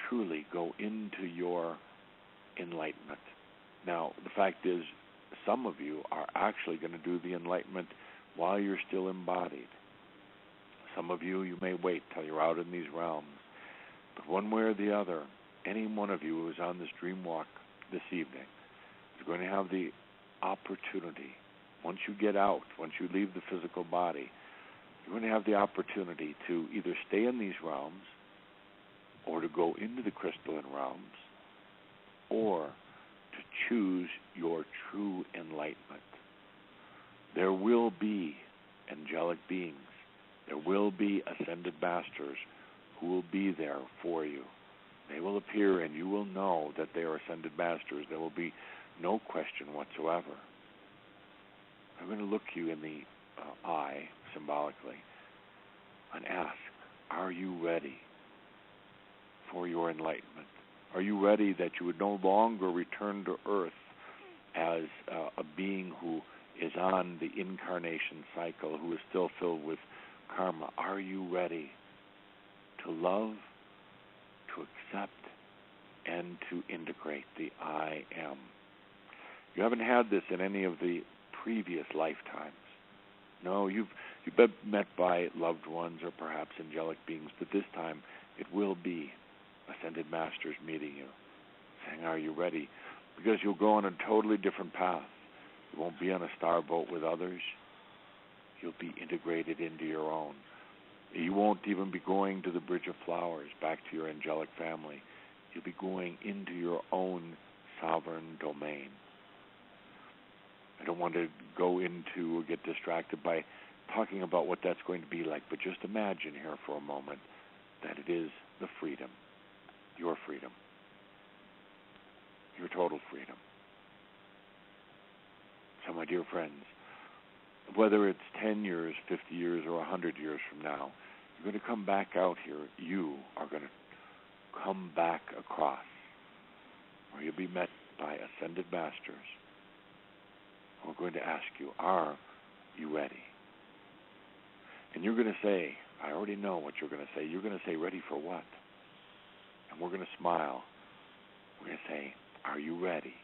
truly go into your enlightenment. Now, the fact is, some of you are actually going to do the enlightenment while you're still embodied. Some of you may wait till you're out in these realms. But one way or the other, any one of you who is on this dream walk this evening is going to have the opportunity, once you get out, once you leave the physical body, you're going to have the opportunity to either stay in these realms or to go into the crystalline realms, or to choose your true enlightenment. There will be angelic beings. There will be ascended masters who will be there for you. They will appear and you will know that they are ascended masters. There will be no question whatsoever. I'm going to look you in the eye, symbolically, and ask, are you ready for your enlightenment? Are you ready that you would no longer return to earth as a being who is on the incarnation cycle, who is still filled with karma? Are you ready to love, to accept, and to integrate the I am? You haven't had this in any of the previous lifetimes. No, you've been met by loved ones or perhaps angelic beings, but this time it will be ascended masters meeting you, saying, are you ready? Because you'll go on a totally different path. You won't be on a starboat with others. You'll be integrated into your own. You won't even be going to the Bridge of Flowers, back to your angelic family. You'll be going into your own sovereign domain. I don't want to go into or get distracted by talking about what that's going to be like, but just imagine here for a moment that it is the freedom, your total freedom. So, my dear friends, whether it's 10 years, 50 years, or 100 years from now, you're going to come back out here. You are going to come back across, where you'll be met by ascended masters. We're going to ask you, are you ready? And you're going to say, I already know what you're going to say. You're going to say, ready for what? And we're going to smile. We're going to say, are you ready?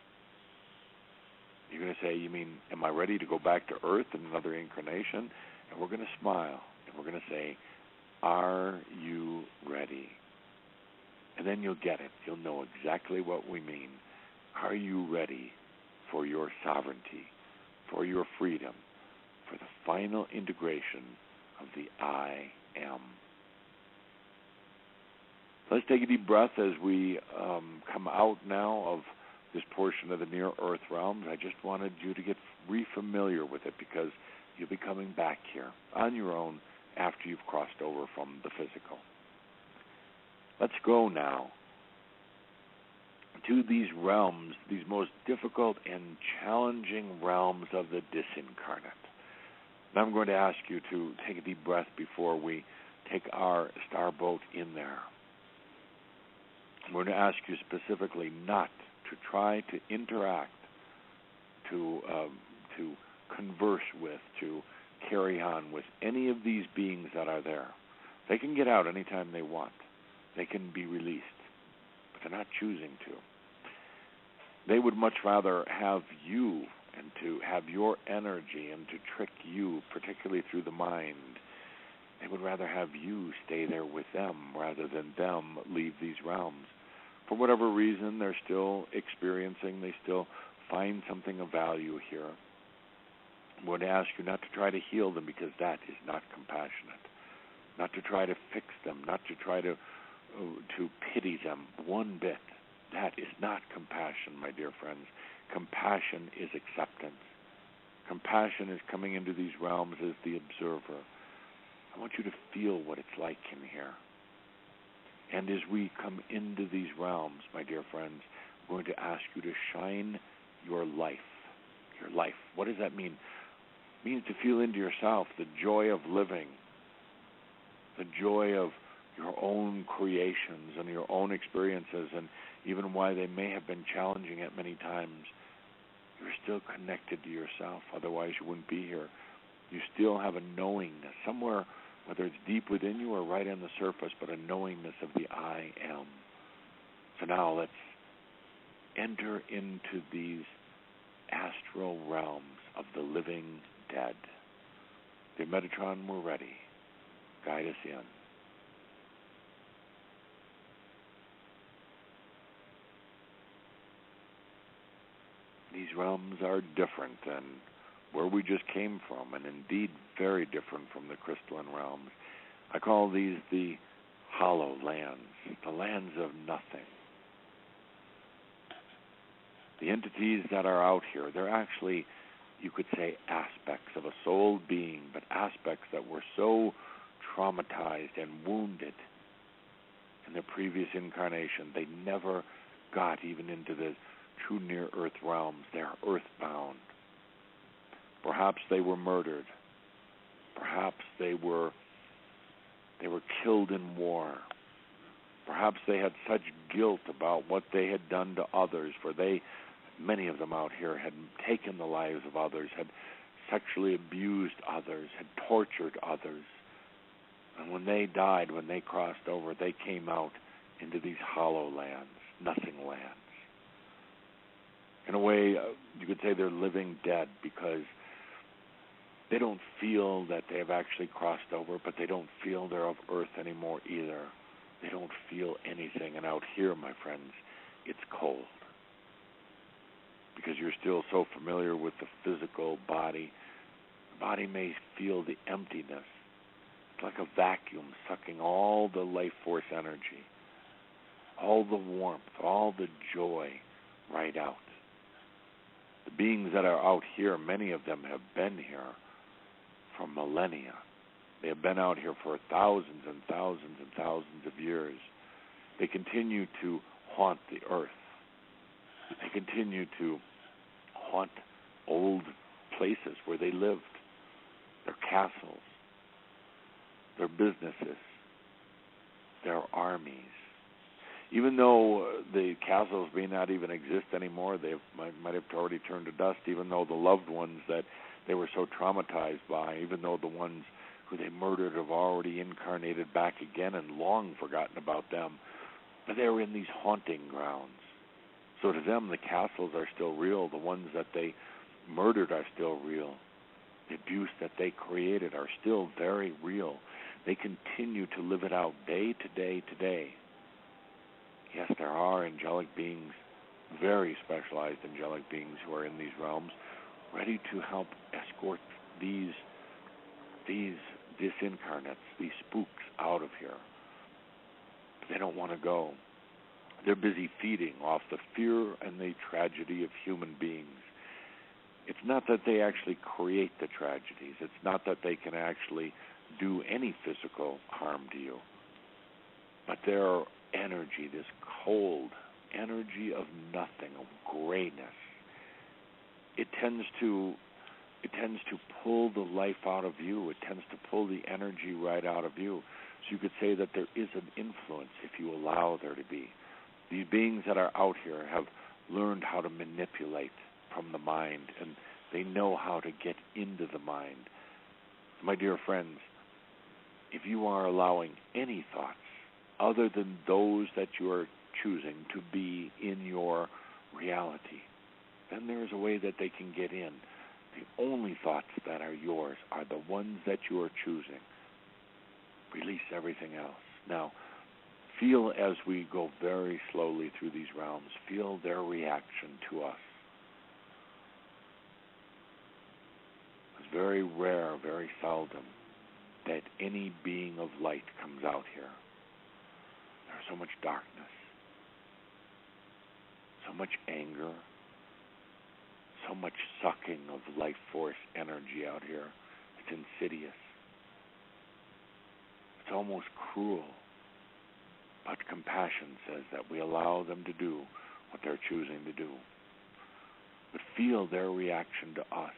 You're going to say, you mean, am I ready to go back to Earth in another incarnation? And we're going to smile. And we're going to say, are you ready? And then you'll get it. You'll know exactly what we mean. Are you ready for your sovereignty, for your freedom, for the final integration of the I am? Let's take a deep breath as we come out now of this portion of the near-earth realms. I just wanted you to get re-familiar with it because you'll be coming back here on your own after you've crossed over from the physical. Let's go now to these realms, these most difficult and challenging realms of the disincarnate. And I'm going to ask you to take a deep breath before we take our starboat in there. I'm going to ask you specifically not to try to interact, to converse with, to carry on with any of these beings that are there. They can get out anytime they want. They can be released, but they're not choosing to. They would much rather have you and to have your energy and to trick you, particularly through the mind. They would rather have you stay there with them rather than them leave these realms. For whatever reason, they're still experiencing, they still find something of value here. I'm going to ask you not to try to heal them because that is not compassionate. Not to try to fix them, not to try to pity them one bit. That is not compassion, my dear friends. Compassion is acceptance. Compassion is coming into these realms as the observer. I want you to feel what it's like in here. And as we come into these realms, my dear friends, I'm going to ask you to shine your life. Your life. What does that mean? It means to feel into yourself the joy of living, the joy of your own creations and your own experiences, and even why they may have been challenging at many times. You're still connected to yourself, otherwise you wouldn't be here. You still have a knowingness somewhere, whether it's deep within you or right on the surface, but a knowingness of the I am. So now let's enter into these astral realms of the living dead. The Metatron, we're ready. Guide us in. These realms are different than where we just came from, and indeed very different from the crystalline realms. I call these the hollow lands, the lands of nothing. The entities that are out here, they're actually, you could say, aspects of a soul being, but aspects that were so traumatized and wounded in their previous incarnation, they never got even into the true near-earth realms. They're earthbound. Perhaps they were murdered. Perhaps they were killed in war. Perhaps they had such guilt about what they had done to others, for many of them out here had taken the lives of others, had sexually abused others, had tortured others. And when they died, when they crossed over, they came out into these hollow lands, nothing lands. In a way, you could say they're living dead, because they don't feel that they have actually crossed over, but they don't feel they're of earth anymore either. They don't feel anything. And out here, my friends, it's cold, because you're still so familiar with the physical body. The body may feel the emptiness. It's like a vacuum sucking all the life force energy, all the warmth, all the joy right out. The beings that are out here, many of them have been here for millennia. They have been out here for thousands and thousands and thousands of years. They continue to haunt the earth. They continue to haunt old places where they lived, their castles, their businesses, their armies. Even though the castles may not even exist anymore, they might have already turned to dust, even though the loved ones that they were so traumatized by, even though the ones who they murdered have already incarnated back again and long forgotten about them, but they were in these haunting grounds. So to them, the castles are still real. The ones that they murdered are still real. The abuse that they created are still very real. They continue to live it out day to day to day. Yes, there are angelic beings, very specialized angelic beings who are in these realms, ready to help escort these disincarnates, these spooks out of here. But they don't want to go. They're busy feeding off the fear and the tragedy of human beings. It's not that they actually create the tragedies. It's not that they can actually do any physical harm to you. But their energy, this cold energy of nothing, of grayness, it tends to pull the life out of you. It tends to pull the energy right out of you. So you could say that there is an influence if you allow there to be. These beings that are out here have learned how to manipulate from the mind, and they know how to get into the mind. My dear friends, if you are allowing any thoughts other than those that you are choosing to be in your reality, then there is a way that they can get in. The only thoughts that are yours are the ones that you are choosing. Release everything else. Now, feel as we go very slowly through these realms, feel their reaction to us. It's very rare, very seldom, that any being of light comes out here. There's so much darkness, so much anger, so much sucking of life force energy out here. It's insidious. It's almost cruel. But compassion says that we allow them to do what they're choosing to do. But feel their reaction to us.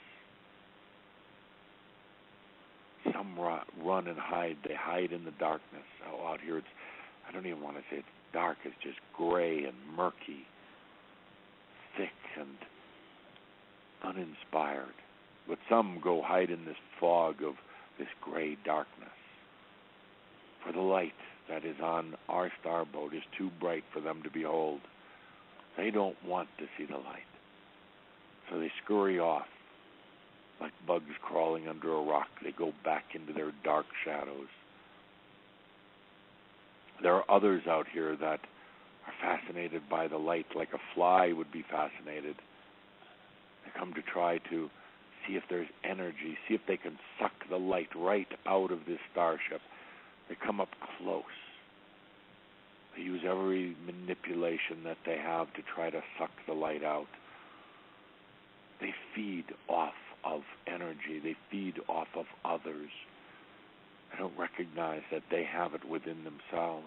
Some run and hide. They hide in the darkness. Oh, out here, I don't even want to say it's dark. It's just gray and murky, thick and uninspired. But some go hide in this fog of this gray darkness. For the light that is on our starboat is too bright for them to behold. They don't want to see the light. So they scurry off like bugs crawling under a rock. They go back into their dark shadows. There are others out here that are fascinated by the light like a fly would be fascinated. They come to try to see if there's energy, see if they can suck the light right out of this starship. They come up close. They use every manipulation that they have to try to suck the light out. They feed off of energy. They feed off of others. They don't recognize that they have it within themselves.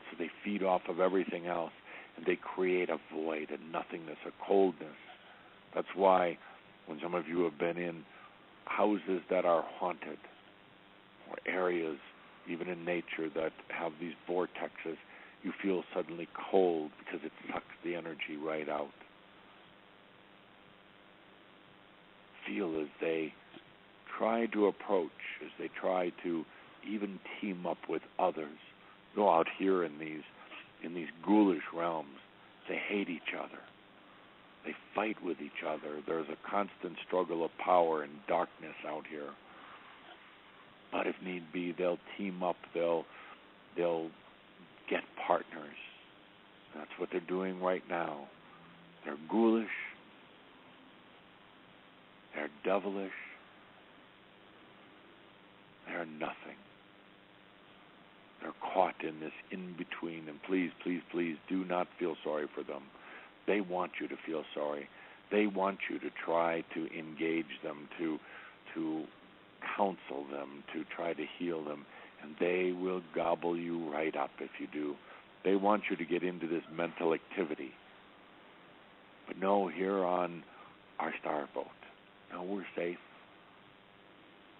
So they feed off of everything else, and they create a void, a nothingness, a coldness. That's why when some of you have been in houses that are haunted, or areas, even in nature, that have these vortexes, you feel suddenly cold because it sucks the energy right out. Feel as they try to approach, as they try to even team up with others. Go out here in these ghoulish realms, they hate each other. They fight with each other. There's a constant struggle of power and darkness out here. But if need be, they'll team up. They'll get partners. That's what they're doing right now. They're ghoulish. They're devilish. They're nothing. They're caught in this in-between. And please, please, please do not feel sorry for them. They want you to feel sorry. They want you to try to engage them, to counsel them, to try to heal them, and they will gobble you right up if you do. They want you to get into this mental activity. But no, here on our starboat, no, we're safe.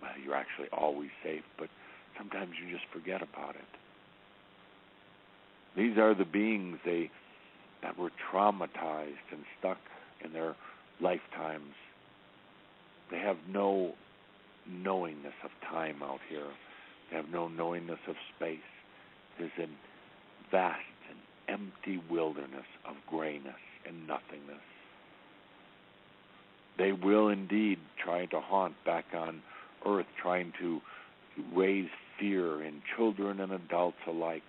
Well, you're actually always safe, but sometimes you just forget about it. These are the beings that were traumatized and stuck in their lifetimes. They have no knowingness of time out here. They have no knowingness of space. There's a vast and empty wilderness of grayness and nothingness. They will indeed try to haunt back on Earth, trying to raise fear in children and adults alike.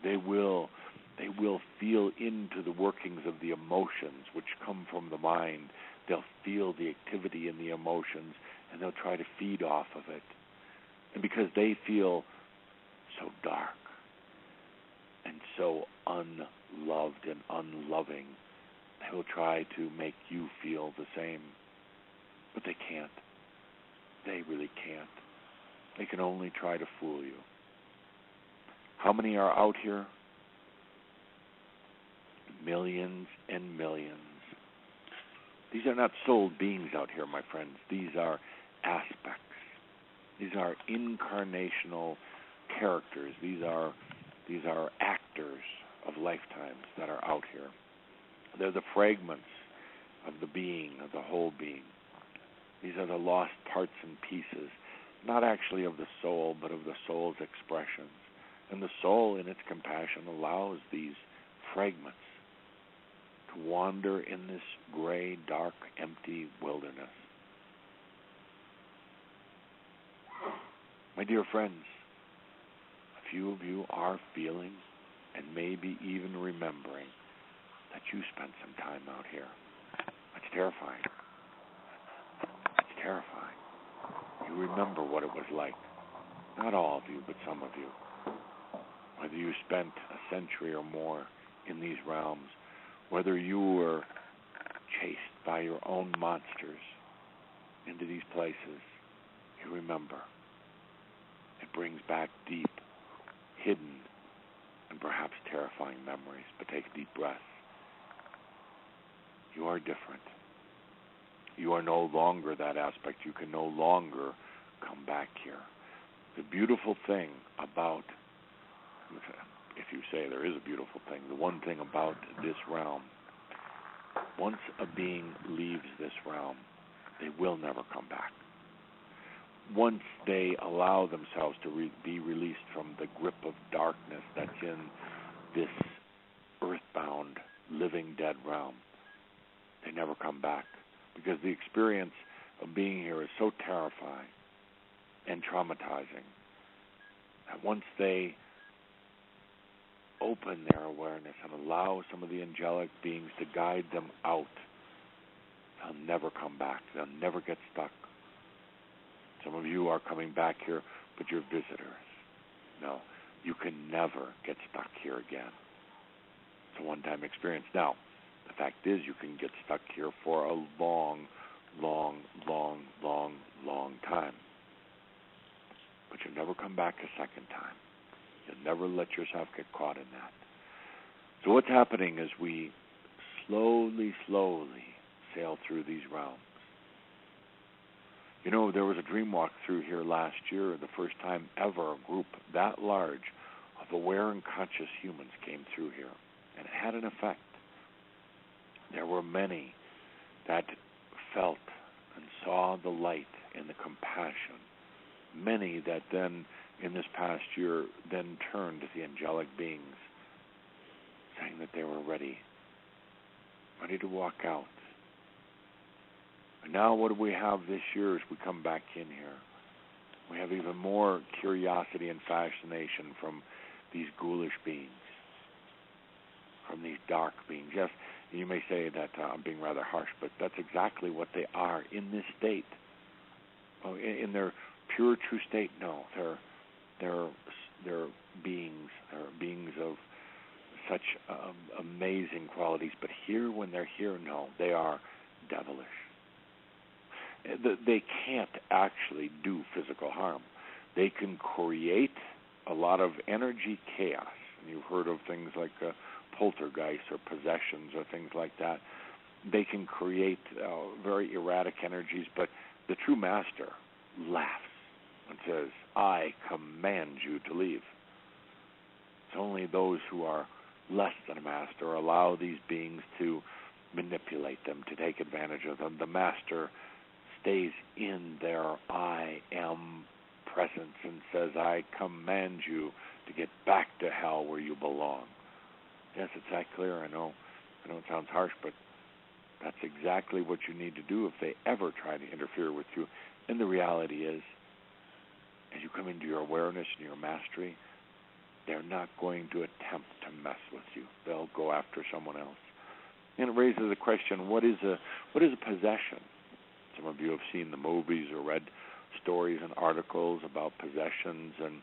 They will feel into the workings of the emotions which come from the mind. They'll feel the activity in the emotions, and they'll try to feed off of it. And because they feel so dark and so unloved and unloving, they will try to make you feel the same. But they can't. They really can't. They can only try to fool you. How many are out here? Millions and millions. These are not soul beings out here, my friends. These are aspects. These are incarnational characters. These are actors of lifetimes that are out here. They're the fragments of the being, of the whole being. These are the lost parts and pieces, not actually of the soul, but of the soul's expressions. And the soul, in its compassion, allows these fragments to wander in this gray, dark, empty wilderness. My dear friends, a few of you are feeling and maybe even remembering that you spent some time out here. It's terrifying. It's terrifying. You remember what it was like. Not all of you, but some of you. Whether you spent a century or more in these realms, whether you were chased by your own monsters into these places, you remember. It brings back deep, hidden, and perhaps terrifying memories. But take a deep breath. You are different. You are no longer that aspect. You can no longer come back here. The beautiful thing about, if you say there is a beautiful thing, the one thing about this realm, once a being leaves this realm, they will never come back. Once they allow themselves to be released from the grip of darkness that's in this earthbound, living dead realm, they never come back. Because the experience of being here is so terrifying and traumatizing that once they open their awareness and allow some of the angelic beings to guide them out, they'll never come back. They'll never get stuck. Some of you are coming back here, but you're visitors. No, you can never get stuck here again. It's a one-time experience. Now, the fact is you can get stuck here for a long, long, long, long, long time. But you'll never come back a second time. You'll never let yourself get caught in that. So what's happening is we slowly, slowly sail through these realms. You know, there was a dream walk through here last year, the first time ever a group that large of aware and conscious humans came through here, and it had an effect. There were many that felt and saw the light and the compassion. Many that then, in this past year, then turned to the angelic beings, saying that they were ready to walk out. And now what do we have this year as we come back in here? We have even more curiosity and fascination from these ghoulish beings, from these dark beings. Yes, you may say that I'm being rather harsh, but that's exactly what they are in this state. Oh, in their pure, true state, no. They're beings. They're beings of such amazing qualities. But here, when they're here, no, they are devilish. They can't actually do physical harm. They can create a lot of energy chaos. And you've heard of things like poltergeists or possessions or things like that. They can create very erratic energies, but the true master laughs and says, I command you to leave. It's only those who are less than a master allow these beings to manipulate them, to take advantage of them. The master stays in their I am presence and says, I command you to get back to hell where you belong. Yes, it's that clear. I know it sounds harsh, but that's exactly what you need to do if they ever try to interfere with you. And the reality is, as you come into your awareness and your mastery, they're not going to attempt to mess with you. They'll go after someone else. And it raises the question, what is a possession? Some of you have seen the movies or read stories and articles about possessions, and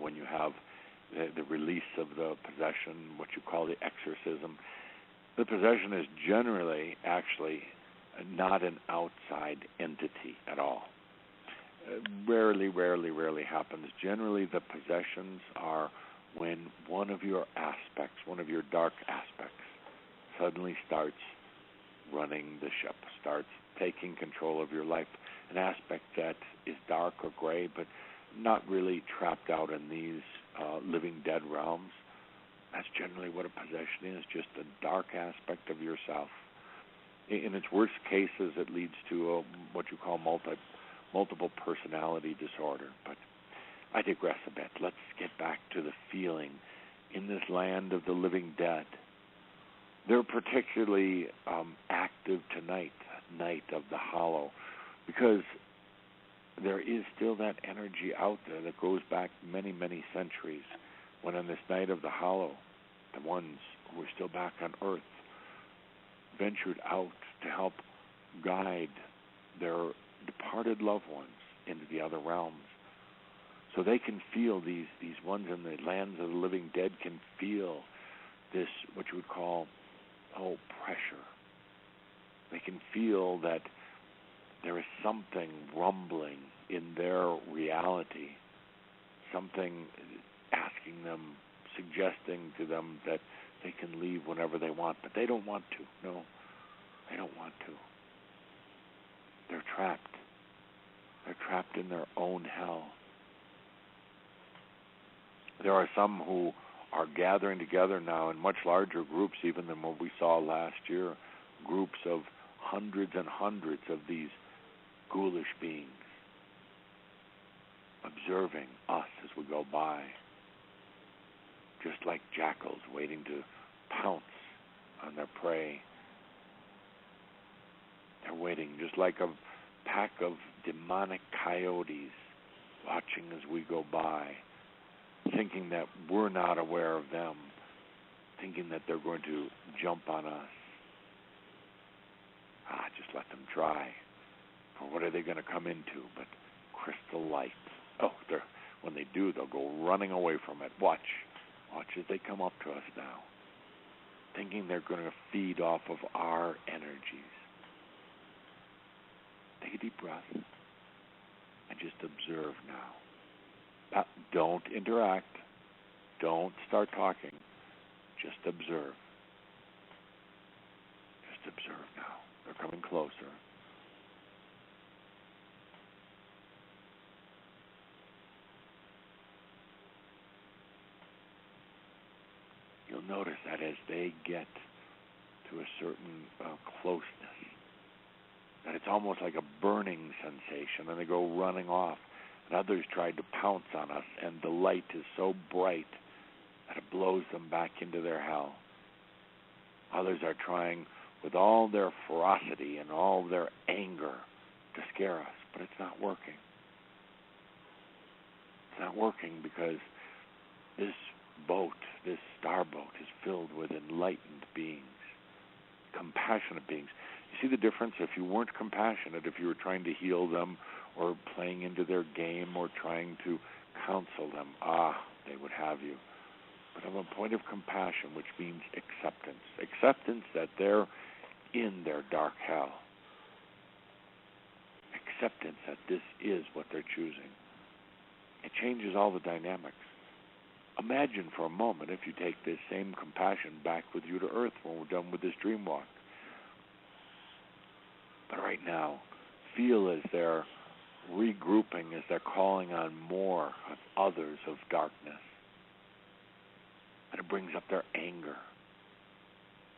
when you have the release of the possession, what you call the exorcism. The possession is generally actually not an outside entity at all. Rarely happens. Generally, the possessions are when one of your aspects, one of your dark aspects, suddenly starts running the ship, starts taking control of your life, an aspect that is dark or gray, but not really trapped out in these living dead realms. That's generally what a possession is, just a dark aspect of yourself. In its worst cases, it leads to what you call multiple personality disorder. But I digress a bit. Let's get back to the feeling in this land of the living dead. They're particularly active tonight, night of the hollow, because there is still that energy out there that goes back many, many centuries, when on this night of the hollow, the ones who are still back on Earth ventured out to help guide their departed loved ones into the other realms. So they can feel, these ones in the lands of the living dead can feel this, what you would call, pressure. They can feel that there is something rumbling in their reality, something asking them, suggesting to them that they can leave whenever they want, but they don't want to. No, they don't want to. They're trapped. They're trapped in their own hell. There are some who are gathering together now in much larger groups even than what we saw last year, groups of hundreds and hundreds of these ghoulish beings observing us as we go by, just like jackals waiting to pounce on their prey. They're waiting just like a pack of demonic coyotes watching as we go by, thinking that we're not aware of them, thinking that they're going to jump on us. Just let them try. For what are they going to come into but crystal light? When they do, they'll go running away from it. Watch as they come up to us now, thinking they're going to feed off of our energies. Take a deep breath and just observe now. Don't interact. Don't start talking. Just observe. Just observe now. They're coming closer. notice that as they get to a certain closeness, that it's almost like a burning sensation, and they go running off. And others tried to pounce on us, and the light is so bright that it blows them back into their hell. Others are trying with all their ferocity and all their anger to scare us, but it's not working. It's not working because this boat, this starboat, is filled with enlightened beings, compassionate beings. You see the difference? If you weren't compassionate, if you were trying to heal them or playing into their game or trying to counsel them, they would have you. But from a point of compassion, which means acceptance that they're in their dark hell, acceptance that this is what they're choosing, it changes all the dynamics. Imagine for a moment if you take this same compassion back with you to Earth when we're done with this dream walk. But right now, feel as they're regrouping, as they're calling on more of others of darkness. And it brings up their anger,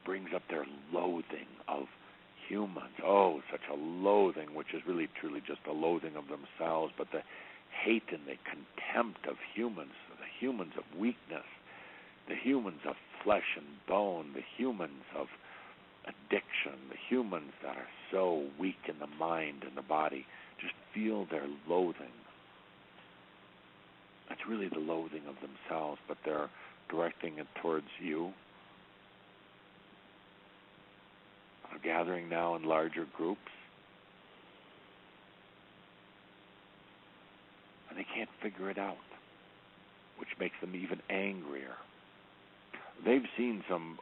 brings up their loathing of humans. Oh, such a loathing, which is really truly just a loathing of themselves, but the hate and the contempt of humans, the humans of weakness, the humans of flesh and bone, the humans of addiction, the humans that are so weak in the mind and the body. Just feel their loathing. That's really the loathing of themselves, but they're directing it towards you. They're gathering now in larger groups. And they can't figure it out, which makes them even angrier. They've seen some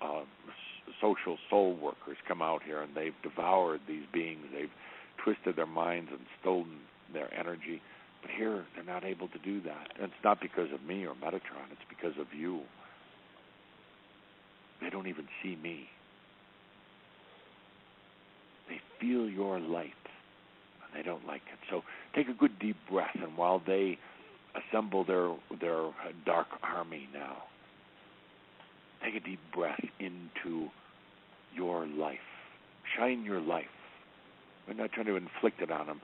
social soul workers come out here, and they've devoured these beings. They've twisted their minds and stolen their energy. But here, they're not able to do that. And it's not because of me or Metatron. It's because of you. They don't even see me. They feel your light, and they don't like it. So take a good deep breath, and while they assemble their dark army now, take a deep breath into your life. Shine your life. We're not trying to inflict it on them,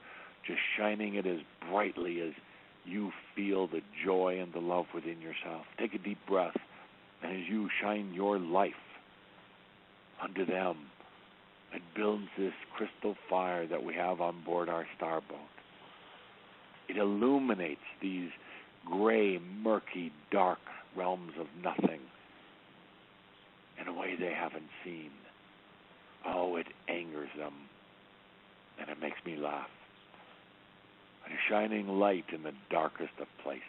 just shining it as brightly as you feel the joy and the love within yourself. Take a deep breath, and as you shine your life unto them, it builds this crystal fire that we have on board our starboat. It illuminates these gray, murky, dark realms of nothing in a way they haven't seen. Oh, it angers them, and it makes me laugh. A shining light in the darkest of places.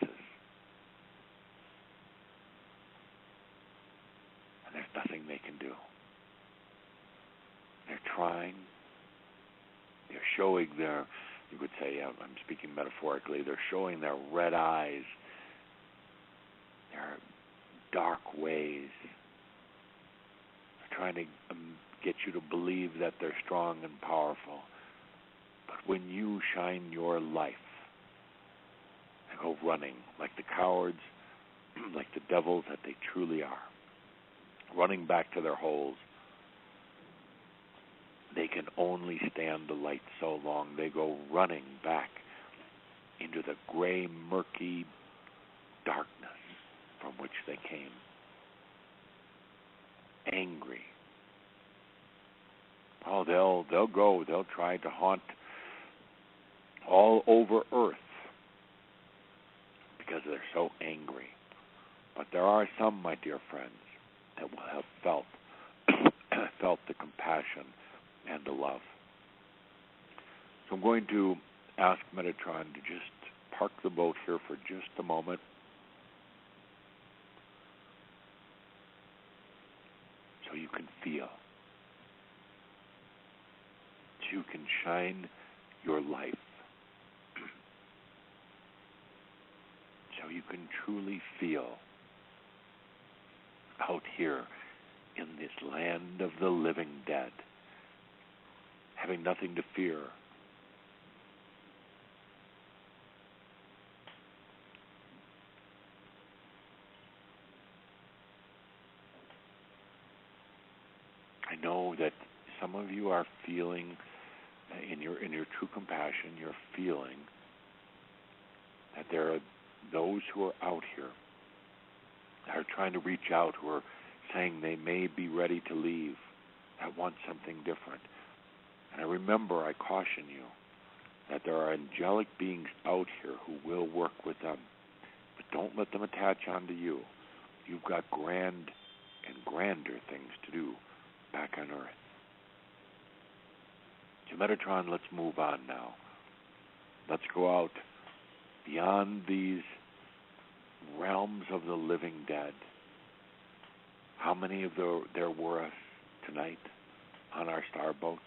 And there's nothing they can do. They're trying. They're showing their, you could say, I'm speaking metaphorically, they're showing their red eyes, their dark ways. They're trying to get you to believe that they're strong and powerful. But when you shine your life, they go running like the cowards, like the devils that they truly are, running back to their holes. They can only stand the light so long. They go running back into the gray, murky darkness from which they came. Angry. Oh, they'll try to haunt all over Earth because they're so angry. But there are some, my dear friends, that will have felt the compassion and the love. So I'm going to ask Metatron to just park the boat here for just a moment. So you can feel. So you can shine your life. So you can truly feel out here in this land of the living dead, having nothing to fear. know that some of you are feeling, in your true compassion, you're feeling that there are those who are out here that are trying to reach out, who are saying they may be ready to leave, that want something different. And I remember, I caution you that there are angelic beings out here who will work with them, but don't let them attach onto you. You've got grand and grander things to do back on Earth. So Metatron, let's move on now. Let's go out beyond these realms of the living dead. How many of there were us tonight on our starboat?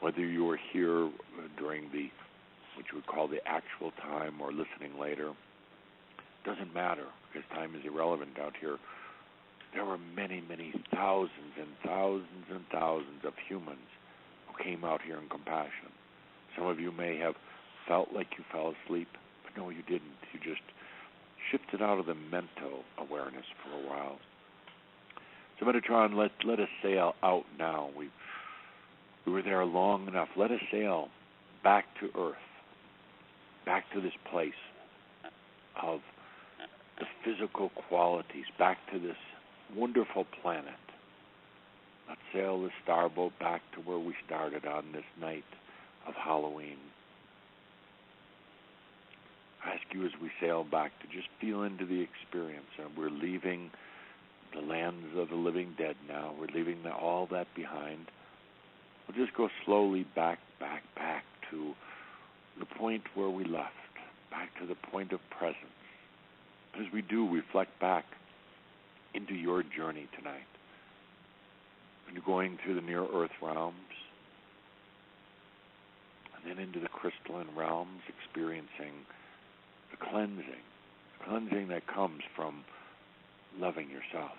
Whether you were here during what you would call the actual time, or listening later, doesn't matter, because time is irrelevant out here. There were many, many thousands and thousands and thousands of humans who came out here in compassion. Some of you may have felt like you fell asleep, but no, you didn't. You just shifted out of the mental awareness for a while. So Metatron, let us sail out now. We were there long enough. Let us sail back to Earth, back to this place of the physical qualities, back to this wonderful planet. Let's sail the starboat back to where we started on this night of Halloween. I ask you as we sail back to just feel into the experience. And we're leaving the lands of the living dead now. We're leaving all that behind. We'll just go slowly back to the point where we left, back to the point of presence. As we do, reflect back into your journey tonight. When you're going through the near-earth realms, and then into the crystalline realms, experiencing the cleansing that comes from loving yourself.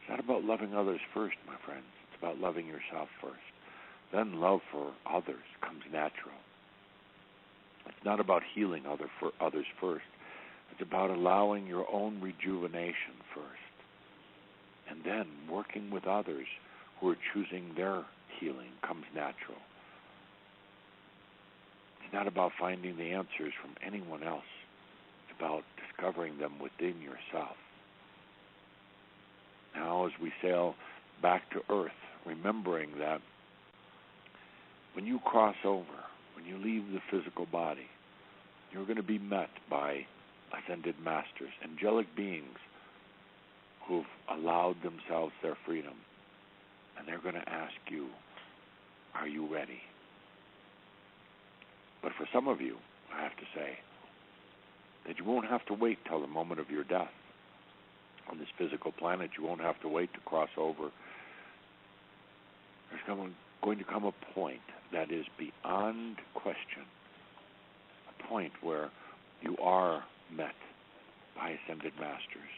It's not about loving others first, my friends. It's about loving yourself first. Then love for others comes natural. It's not about healing others first. It's about allowing your own rejuvenation first. And then working with others who are choosing their healing comes natural. It's not about finding the answers from anyone else. It's about discovering them within yourself. Now, as we sail back to Earth, remembering that when you cross over, when you leave the physical body, you're going to be met by ascended masters, angelic beings who've allowed themselves their freedom. And they're going to ask you, are you ready? But for some of you, I have to say, that you won't have to wait till the moment of your death. On this physical planet, you won't have to wait to cross over. There's going to come a point that is beyond question, a point where you are met by ascended masters.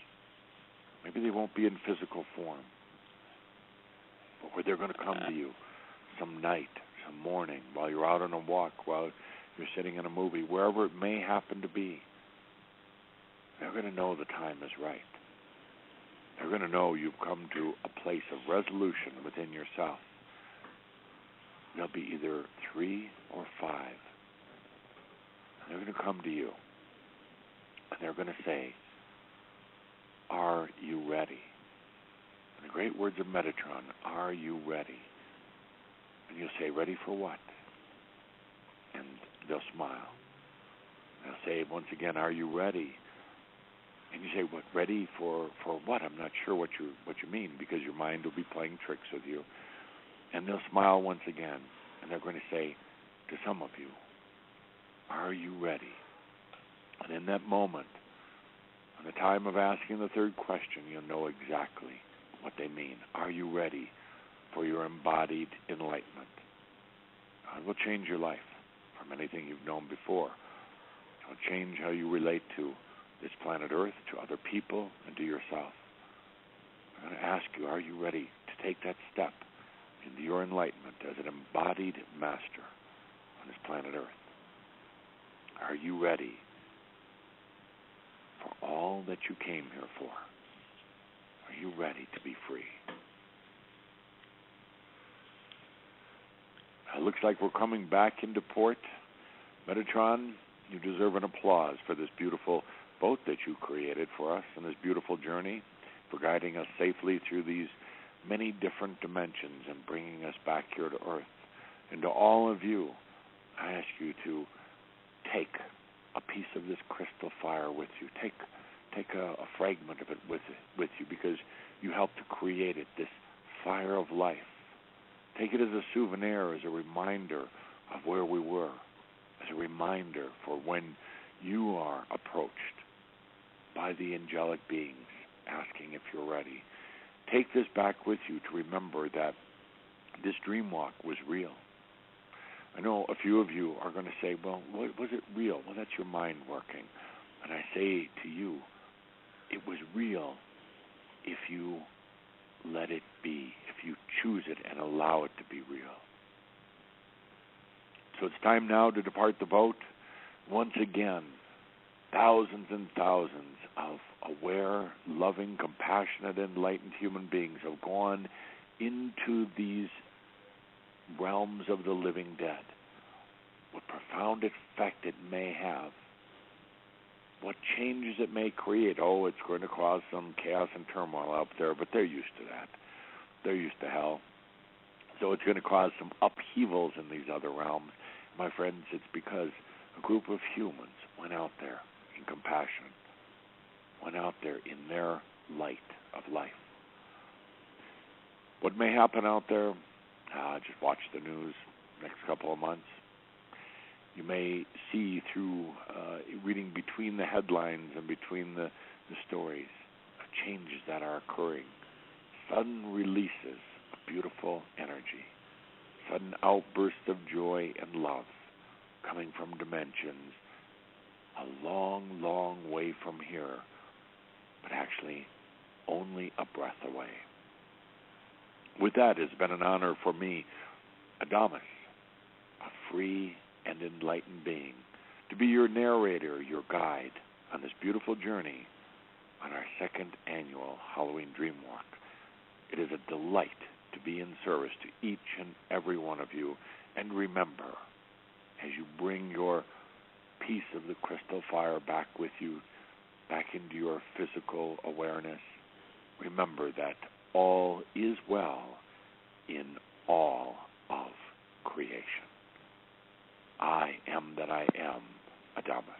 Maybe they won't be in physical form, but where they're going to come to you some night, some morning, while you're out on a walk, while you're sitting in a movie, wherever it may happen to be. They're going to know the time is right. They're going to know you've come to a place of resolution within yourself. There'll be either 3 or 5. They're going to come to you, and they're going to say, are you ready? In the great words of Metatron, are you ready? And you'll say, ready for what? And they'll smile. They'll say, once again, are you ready? And you say, what, ready for what? I'm not sure what you mean, because your mind will be playing tricks with you. And they'll smile once again, and they're going to say to some of you, are you ready? And in that moment, in the time of asking the third question, you'll know exactly what they mean. Are you ready for your embodied enlightenment? It will change your life from anything you've known before. It will change how you relate to this planet Earth, to other people, and to yourself. I'm going to ask you, are you ready to take that step into your enlightenment as an embodied master on this planet Earth? Are you ready for all that you came here for? Are you ready to be free? It looks like we're coming back into port. Metatron, you deserve an applause for this beautiful boat that you created for us and this beautiful journey, for guiding us safely through these many different dimensions and bringing us back here to Earth. And to all of you, I ask you to take a piece of this crystal fire with you. Take a fragment of it with you, because you helped to create it, this fire of life. Take it as a souvenir, as a reminder of where we were, as a reminder for when you are approached by the angelic beings asking if you're ready. Take this back with you to remember that this dream walk was real. I know a few of you are going to say, well, was it real? Well, that's your mind working. And I say to you, it was real if you let it be, if you choose it and allow it to be real. So it's time now to depart the boat. Once again, thousands and thousands of aware, loving, compassionate, enlightened human beings have gone into these realms of the living dead. What profound effect it may have, what changes it may create. Oh, it's going to cause some chaos and turmoil out there, but they're used to that. They're used to hell. So it's going to cause some upheavals in these other realms. My friends, it's because a group of humans went out there in compassion, went out there in their light of life. What may happen out there? Just watch the news next couple of months. You may see through reading between the headlines and between the stories changes that are occurring. Sudden releases of beautiful energy. Sudden outbursts of joy and love coming from dimensions a long, long way from here, but actually only a breath away. With that, it's been an honor for me, Адамус, a free and enlightened being, to be your narrator, your guide on this beautiful journey on our second annual Halloween Dream Walk. It is a delight to be in service to each and every one of you. And remember, as you bring your piece of the crystal fire back with you, back into your physical awareness, remember that all is well in all of creation. I am that I am, Адамус.